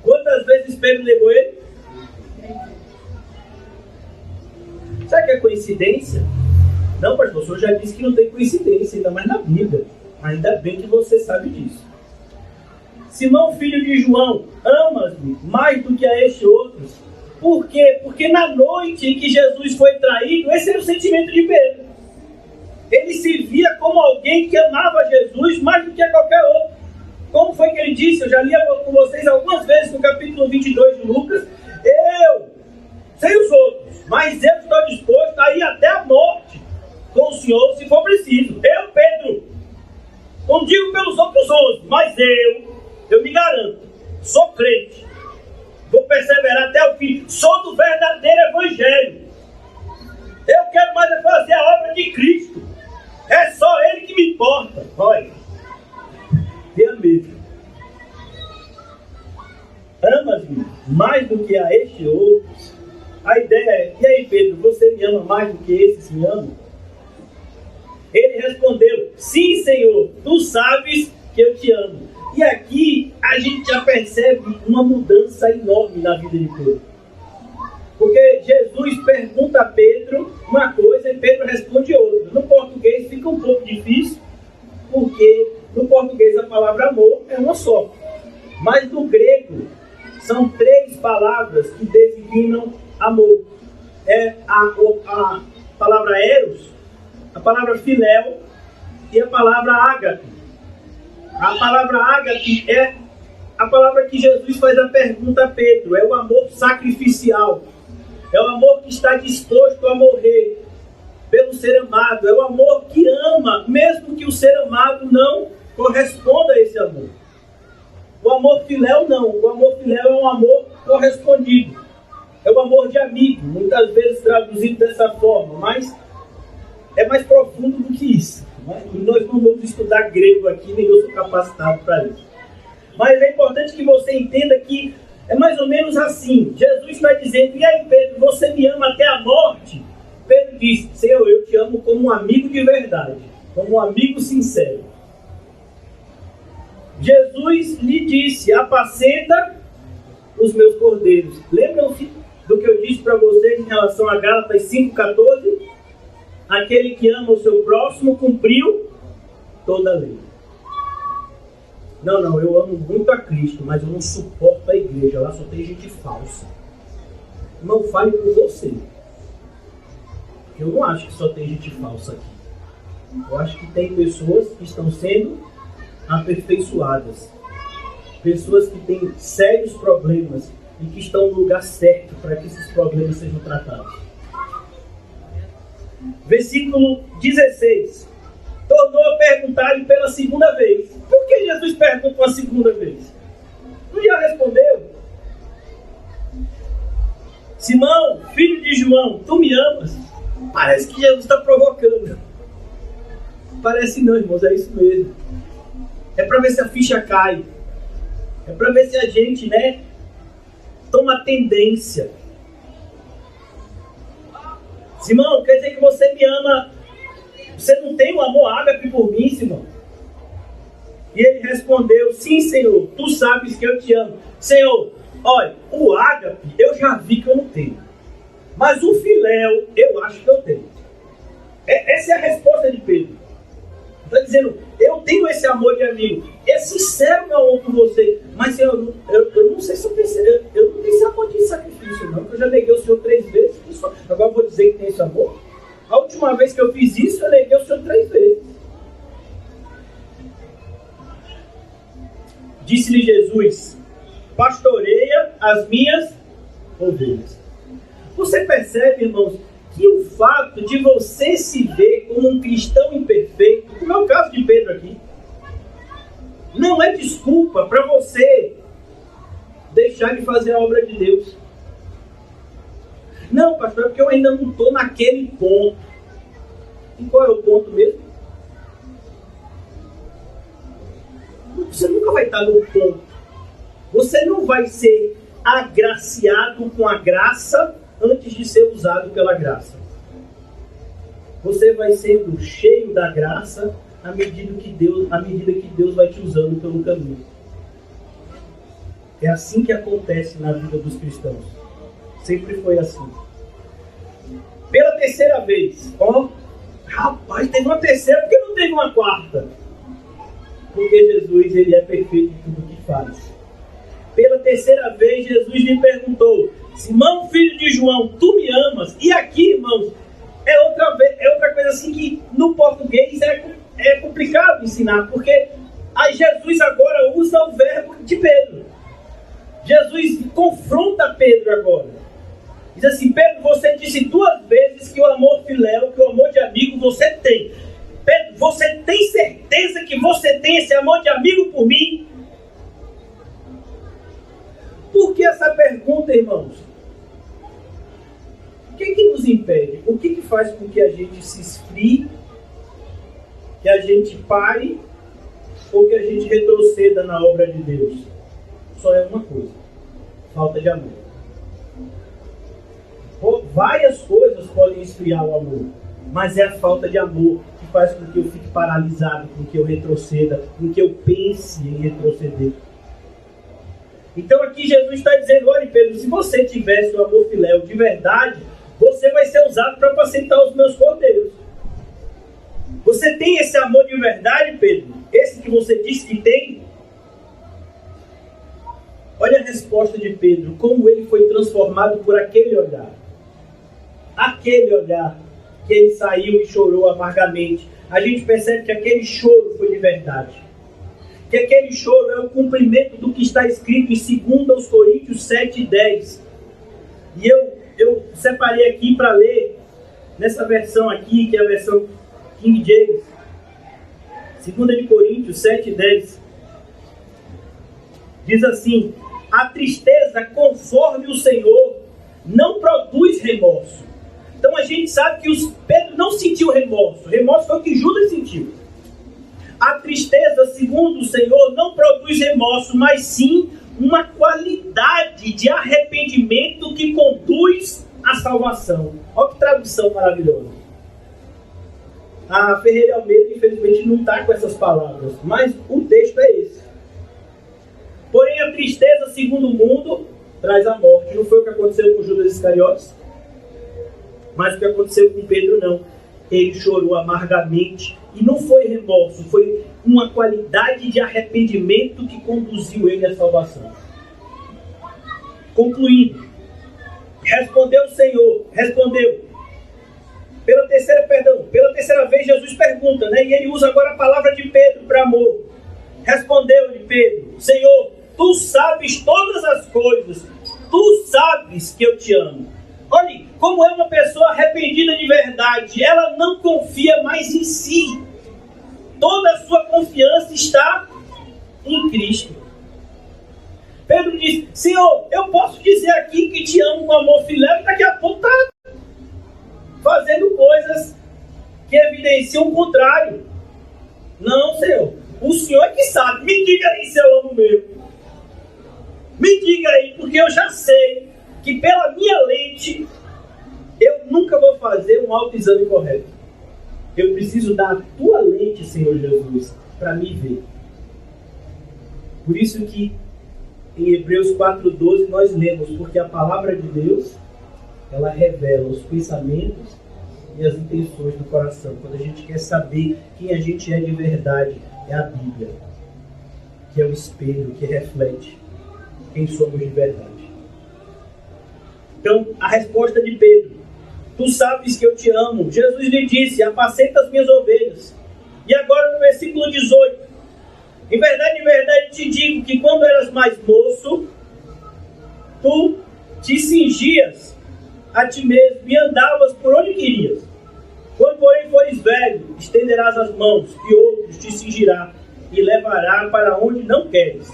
Quantas vezes Pedro negou ele? Será que é coincidência? Não, pastor, o senhor já disse que não tem coincidência, ainda mais na Bíblia. Ainda bem que você sabe disso. Simão, filho de João, amas-me mais do que a este outro? Por quê? Porque na noite em que Jesus foi traído, esse era o sentimento de Pedro. Ele se via como alguém que amava Jesus mais do que a qualquer outro. Como foi que ele disse? Eu já li com vocês algumas vezes no capítulo 22 de Lucas. Eu, sem os outros, mas eu estou disposto a ir até a morte com o Senhor, se for preciso. Eu, Pedro, não digo pelos outros 11, mas eu me garanto, sou crente, vou perseverar até o fim, sou do verdadeiro Evangelho. Eu quero mais é fazer a obra de Cristo. É só Ele que me importa. Olha, tenha medo. Amas-me mais do que a este outro? A ideia é: e aí, Pedro, você me ama mais do que esses me amam? Ele respondeu: sim, Senhor, tu sabes que eu te amo. E aqui a gente já percebe uma mudança enorme na vida de Pedro. Porque Jesus pergunta a Pedro uma coisa e Pedro responde outra. No português fica um pouco difícil, porque no português a palavra amor é uma só. Mas no grego são 3 palavras que designam amor. É a palavra eros, a palavra filéu e a palavra ágape. A palavra ágape é a palavra que Jesus faz a pergunta a Pedro. É o amor sacrificial. É o amor que está disposto a morrer pelo ser amado. É o amor que ama, mesmo que o ser amado não corresponda a esse amor. O amor filéu não. O amor filéu é um amor correspondido. É o amor de amigo, muitas vezes traduzido dessa forma, mas é mais profundo do que isso. E nós não vamos estudar grego aqui, nem eu sou capacitado para isso. Mas é importante que você entenda que é mais ou menos assim. Jesus está dizendo: e aí, Pedro, você me ama até a morte? Pedro diz: Senhor, eu te amo como um amigo de verdade, como um amigo sincero. Jesus lhe disse: apacenta os meus cordeiros. Lembram-se do que eu disse para vocês em relação a Gálatas 5,14? Aquele que ama o seu próximo cumpriu toda a lei. Não, eu amo muito a Cristo, mas eu não suporto a igreja, lá só tem gente falsa. Não fale por você. Eu não acho que só tem gente falsa aqui. Eu acho que tem pessoas que estão sendo aperfeiçoadas. Pessoas que têm sérios problemas e que estão no lugar certo para que esses problemas sejam tratados. Versículo 16. Tornou a perguntar-lhe pela segunda vez. Por que Jesus perguntou a segunda vez? Não já respondeu? Simão, filho de João, tu me amas? Parece que Jesus está provocando. parece não, irmãos, é isso mesmo. É para ver se a ficha cai. É para ver se a gente, toma tendência. Simão, quer dizer que você me ama? Você não tem um amor ágape por mim, Simão? E ele respondeu, sim, Senhor, tu sabes que eu te amo. Senhor, olha, o ágape eu já vi que eu não tenho. Mas o filéu eu acho que eu tenho. Essa é a resposta de Pedro. Está dizendo, eu tenho esse amor de amigo. É sincero meu amor por você. Mas Senhor, eu não sei se eu pensei. Eu não tenho esse amor de sacrifício, não. Eu já neguei o Senhor 3 vezes. Agora eu vou dizer que tem esse amor. A última vez que eu fiz isso, eu neguei o Senhor 3 vezes. Disse-lhe Jesus, pastoreia as minhas ovelhas. Você percebe, irmãos, que o fato de você se ver como um cristão imperfeito, como é o caso de Pedro aqui, não é desculpa para você deixar de fazer a obra de Deus. Não, pastor, é porque eu ainda não estou naquele ponto. E qual é o ponto mesmo? Você nunca vai estar no ponto. Você não vai ser agraciado com a graça antes de ser usado pela graça. Você vai sendo cheio da graça à medida que Deus vai te usando pelo caminho. É assim que acontece na vida dos cristãos. Sempre foi assim. Pela terceira vez, rapaz, teve uma terceira, por que não teve uma quarta? Porque Jesus, ele é perfeito em tudo que faz. Pela terceira vez, Jesus lhe perguntou, Simão, filho de João, tu me amas? E aqui, irmãos, é outra coisa assim que no português é complicado ensinar, porque aí Jesus agora usa o verbo de Pedro. Jesus confronta Pedro agora. Diz assim, Pedro, você disse 2 vezes que o amor filéu, que o amor de amigo você tem. Pedro, você tem certeza que você tem esse amor de amigo por mim? Por que essa pergunta, irmãos? O que nos impede? O que faz com que a gente se esfrie, que a gente pare, ou que a gente retroceda na obra de Deus? Só é uma coisa: falta de amor. Várias coisas podem esfriar o amor, mas é a falta de amor que faz com que eu fique paralisado, com que eu retroceda, com que eu pense em retroceder. Então aqui Jesus está dizendo, olha Pedro, se você tivesse o amor filéu de verdade, você vai ser usado para apacentar os meus cordeiros. Você tem esse amor de verdade, Pedro? Esse que você disse que tem? Olha a resposta de Pedro, como ele foi transformado por aquele olhar. Aquele olhar que ele saiu e chorou amargamente. A gente percebe que aquele choro foi de verdade. Que aquele choro é o cumprimento do que está escrito em 2 Coríntios 7:10. E eu separei aqui para ler nessa versão aqui, que é a versão King James. 2 Coríntios 7:10. Diz assim, a tristeza conforme o Senhor não produz remorso. Então a gente sabe que Pedro não sentiu remorso. Remorso foi o que Judas sentiu. A tristeza, segundo o Senhor, não produz remorso, mas sim uma qualidade de arrependimento que conduz à salvação. Olha que tradução maravilhosa. A Ferreira Almeida, infelizmente, não está com essas palavras, mas o texto é esse. Porém, a tristeza, segundo o mundo, traz a morte. Não foi o que aconteceu com Judas Iscariotes? Mas o que aconteceu com Pedro, não. Ele chorou amargamente. E não foi remorso, foi uma qualidade de arrependimento que conduziu ele à salvação. Concluindo, respondeu o Senhor, pela terceira vez Jesus pergunta, e ele usa agora a palavra de Pedro para amor. Respondeu-lhe Pedro, Senhor, tu sabes todas as coisas, tu sabes que eu te amo. Olhe, como é uma pessoa arrependida de verdade, ela não confia mais em si. Toda a sua confiança está em Cristo. Pedro diz, Senhor, eu posso dizer aqui que te amo com amor filéu, e daqui a pouco está fazendo coisas que evidenciam o contrário. Não, Senhor. O Senhor é que sabe. Me diga aí se eu amo mesmo. Me diga aí, porque eu já sei que pela minha lente eu nunca vou fazer um autoexame correto. Eu preciso da tua lente, Senhor Jesus, para me ver. Por isso que em Hebreus 4:12 nós lemos, porque a palavra de Deus, ela revela os pensamentos e as intenções do coração. Quando a gente quer saber quem a gente é de verdade, é a Bíblia, que é o espelho que reflete quem somos de verdade. Então, a resposta de Pedro: tu sabes que eu te amo. Jesus lhe disse: apacenta as minhas ovelhas. E agora no versículo 18: em verdade te digo que quando eras mais moço, tu te cingias a ti mesmo e andavas por onde querias. Quando porém fores velho, estenderás as mãos e outros te cingirá e levará para onde não queres.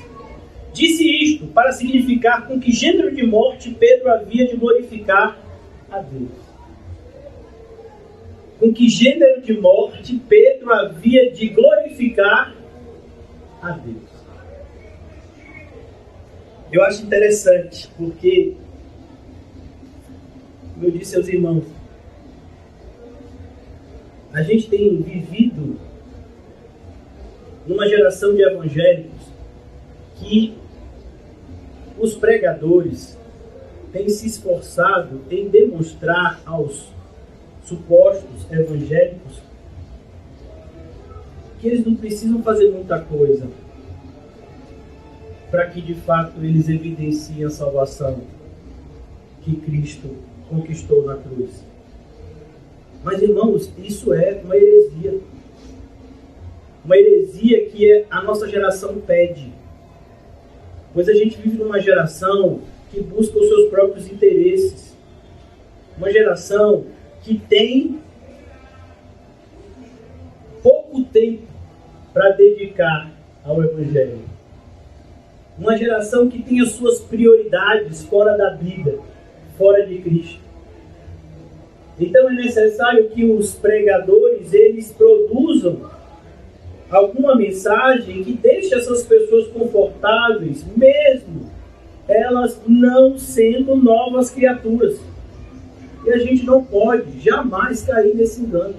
Disse isto para significar com que gênero de morte Pedro havia de glorificar a Deus. Com que gênero de morte Pedro havia de glorificar a Deus. Eu acho interessante, porque, como eu disse aos irmãos, a gente tem vivido numa geração de evangélicos que os pregadores têm se esforçado em demonstrar aos supostos evangélicos que eles não precisam fazer muita coisa para que de fato eles evidenciem a salvação que Cristo conquistou na cruz. Mas, irmãos, isso é uma heresia. Uma heresia que a nossa geração pede. Pois a gente vive numa geração que busca os seus próprios interesses. Uma geração que tem pouco tempo para dedicar ao Evangelho. Uma geração que tem as suas prioridades fora da Bíblia, fora de Cristo. Então é necessário que os pregadores, eles produzam alguma mensagem que deixe essas pessoas confortáveis, mesmo elas não sendo novas criaturas. E a gente não pode jamais cair nesse engano.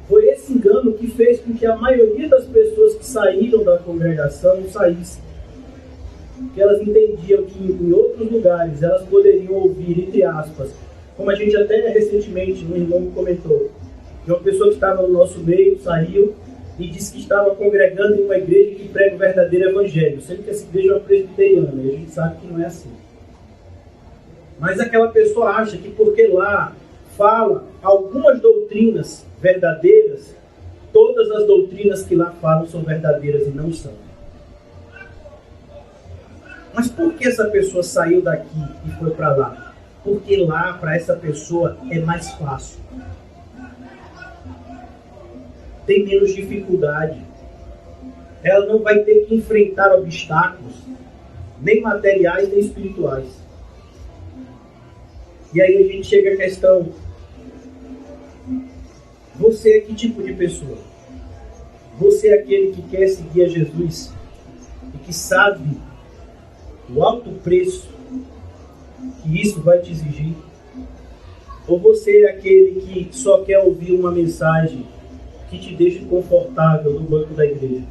Foi esse engano que fez com que a maioria das pessoas que saíram da congregação saíssem. Porque elas entendiam que em outros lugares elas poderiam ouvir, entre aspas, como a gente até recentemente, um irmão comentou, de uma pessoa que estava no nosso meio, saiu e disse que estava congregando em uma igreja que prega o verdadeiro evangelho, sendo que essa igreja é uma presbiteriana, e a gente sabe que não é assim. Mas aquela pessoa acha que porque lá fala algumas doutrinas verdadeiras, todas as doutrinas que lá falam são verdadeiras, e não são. Mas por que essa pessoa saiu daqui e foi para lá? Porque lá, para essa pessoa, é mais fácil. Tem menos dificuldade. Ela não vai ter que enfrentar obstáculos, nem materiais, nem espirituais. E aí a gente chega à questão: você é que tipo de pessoa? Você é aquele que quer seguir a Jesus e que sabe o alto preço que isso vai te exigir? Ou você é aquele que só quer ouvir uma mensagem que te deixe confortável no banco da igreja?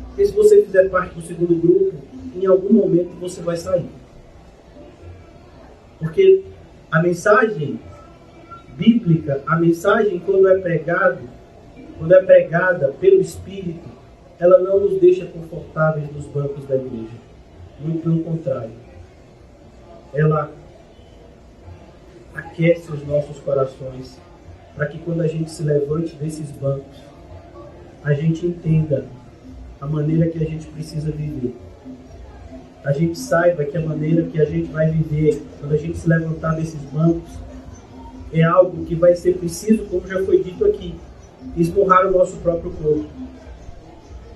Porque se você fizer parte do segundo grupo, em algum momento você vai sair. Porque a mensagem bíblica, a mensagem quando é pregada pelo Espírito, ela não nos deixa confortáveis nos bancos da igreja. Muito pelo contrário. Ela aquece os nossos corações para que quando a gente se levante desses bancos, a gente entenda a maneira que a gente precisa viver. A gente saiba que a maneira que a gente vai viver quando a gente se levantar desses bancos é algo que vai ser preciso, como já foi dito aqui, esmurrar o nosso próprio corpo.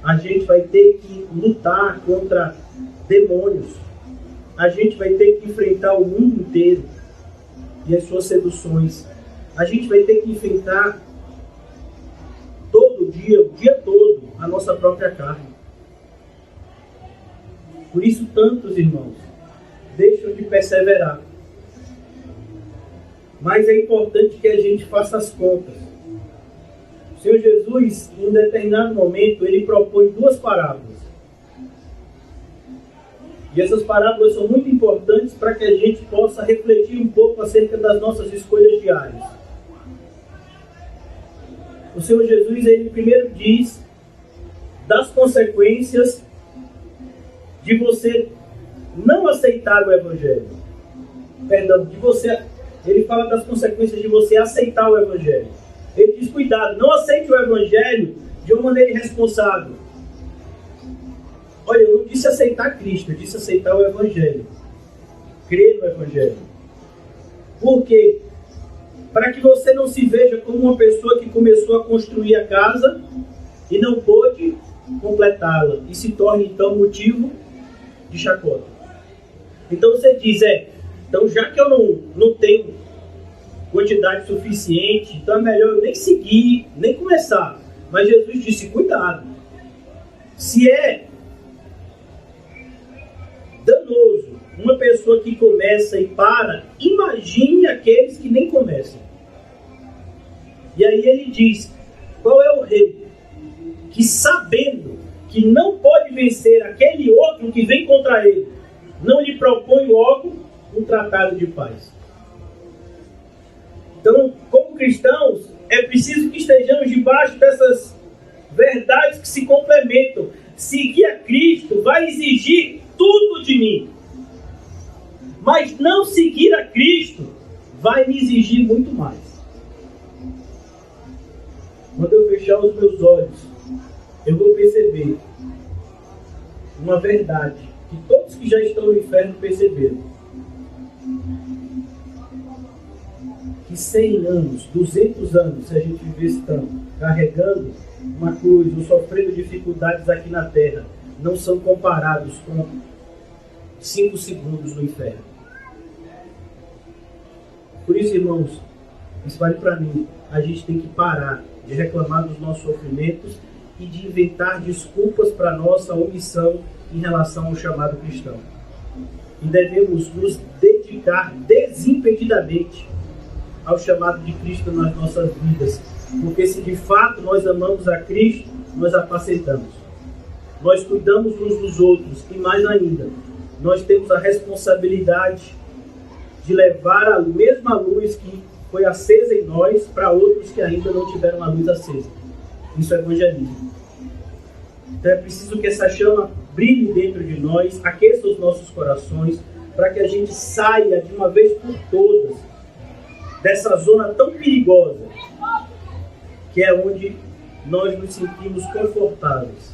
A gente vai ter que lutar contra demônios. A gente vai ter que enfrentar o mundo inteiro e as suas seduções. A gente vai ter que enfrentar dia, o dia todo, a nossa própria carne. Por isso, tantos irmãos deixam de perseverar. Mas é importante que a gente faça as contas. O Senhor Jesus, em um determinado momento, ele propõe 2 parábolas. E essas parábolas são muito importantes para que a gente possa refletir um pouco acerca das nossas escolhas diárias. O Senhor Jesus, ele primeiro diz das consequências de você não aceitar o Evangelho. Perdão, ele fala das consequências de você aceitar o Evangelho. Ele diz, cuidado, não aceite o Evangelho de uma maneira irresponsável. Olha, eu não disse aceitar Cristo, eu disse aceitar o Evangelho. Crer no Evangelho. Por quê? Para que você não se veja como uma pessoa que começou a construir a casa e não pôde completá-la. E se torne, então, motivo de chacota. Então você diz, então já que eu não tenho quantidade suficiente, então é melhor eu nem seguir, nem começar. Mas Jesus disse, cuidado. Se é danoso uma pessoa que começa e para, imagine aqueles que nem começam. E aí ele diz, qual é o rei que, sabendo que não pode vencer aquele outro que vem contra ele, não lhe propõe logo um tratado de paz? Então, como cristãos, é preciso que estejamos debaixo dessas verdades que se complementam. Seguir a Cristo vai exigir tudo de mim. Mas não seguir a Cristo vai me exigir muito mais. Quando eu fechar os meus olhos, eu vou perceber uma verdade que todos que já estão no inferno perceberam. Que 100 anos, 200 anos, se a gente vivesse tanto, carregando uma cruz ou sofrendo dificuldades aqui na terra, não são comparados com 5 segundos no inferno. Por isso, irmãos, isso vale para mim. A gente tem que parar de reclamar dos nossos sofrimentos e de inventar desculpas para nossa omissão em relação ao chamado cristão. E devemos nos dedicar desimpedidamente ao chamado de Cristo nas nossas vidas. Porque se de fato nós amamos a Cristo, nós apacentamos. Nós cuidamos uns dos outros e mais ainda, nós temos a responsabilidade de levar a mesma luz que foi acesa em nós para outros que ainda não tiveram a luz acesa. Isso é evangelismo. Então é preciso que essa chama brilhe dentro de nós, aqueça os nossos corações, para que a gente saia de uma vez por todas dessa zona tão perigosa, que é onde nós nos sentimos confortáveis.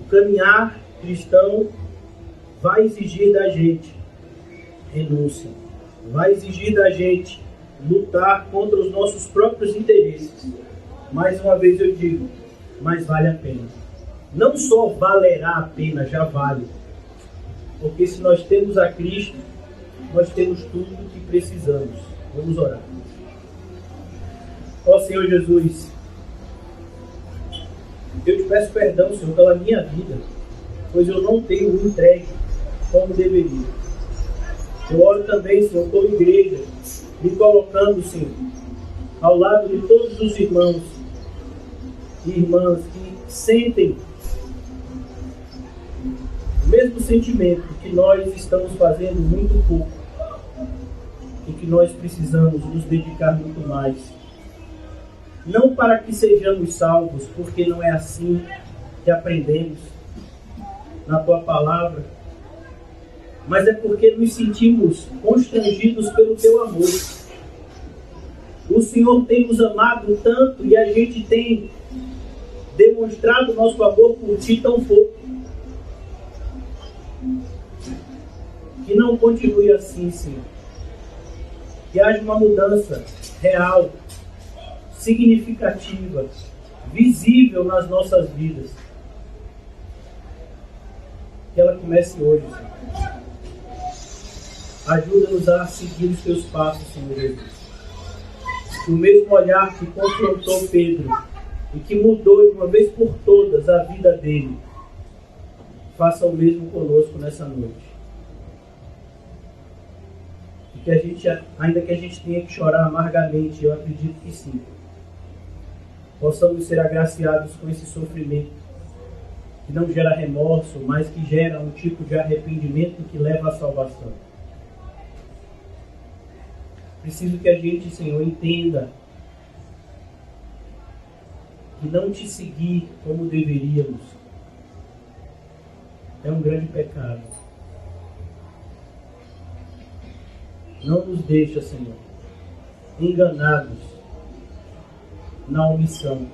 O caminhar cristão vai exigir da gente renúncia, vai exigir da gente lutar contra os nossos próprios interesses. Mais uma vez eu digo, mas vale a pena. Não só valerá a pena, já vale. Porque se nós temos a Cristo, nós temos tudo o que precisamos. Vamos orar. Ó Senhor Jesus, eu te peço perdão, Senhor, pela minha vida, pois eu não tenho me entregue como deveria. Eu oro também, Senhor, como igreja, me colocando, Senhor, ao lado de todos os irmãos e irmãs que sentem o mesmo sentimento que nós estamos fazendo muito pouco e que nós precisamos nos dedicar muito mais. Não para que sejamos salvos, porque não é assim que aprendemos na Tua Palavra, mas é porque nos sentimos constrangidos pelo Teu amor. O Senhor tem nos amado tanto e a gente tem demonstrado nosso amor por Ti tão pouco. Que não continue assim, Senhor. Que haja uma mudança real, significativa, visível nas nossas vidas. Que ela comece hoje, Senhor. Ajuda-nos a seguir os Teus passos, Senhor Jesus. O mesmo olhar que confrontou Pedro e que mudou de uma vez por todas a vida dele, faça o mesmo conosco nessa noite. E que a gente, ainda que a gente tenha que chorar amargamente, eu acredito que sim, possamos ser agraciados com esse sofrimento, que não gera remorso, mas que gera um tipo de arrependimento que leva à salvação. Preciso que a gente, Senhor, entenda que não te seguir como deveríamos é um grande pecado. Não nos deixa, Senhor, enganados na omissão,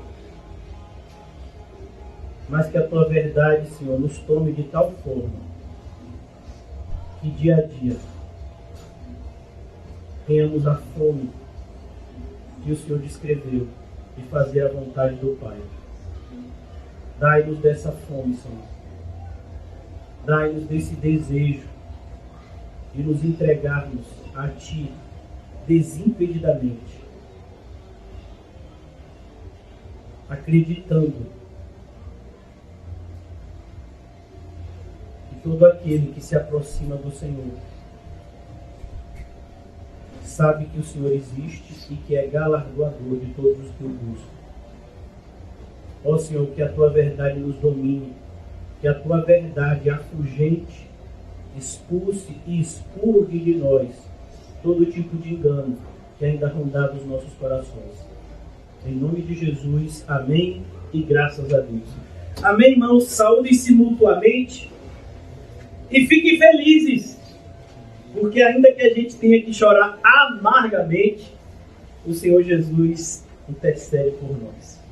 mas que a tua verdade, Senhor, nos tome de tal forma que dia a dia tenhamos a fome que o Senhor descreveu de fazer a vontade do Pai. Dai-nos dessa fome, Senhor. Dai-nos desse desejo de nos entregarmos a Ti desimpedidamente, acreditando que todo aquele que se aproxima do Senhor sabe que o Senhor existe e que é galardoador de todos os que o buscam. Ó Senhor, que a Tua verdade nos domine, que a Tua verdade afugente, expulse e expurgue de nós todo tipo de engano que ainda rondava os nossos corações. Em nome de Jesus, amém e graças a Deus. Amém, irmãos? Saúdem-se mutuamente e fiquem felizes, porque ainda que a gente tenha que chorar amargamente, o Senhor Jesus intercede por nós.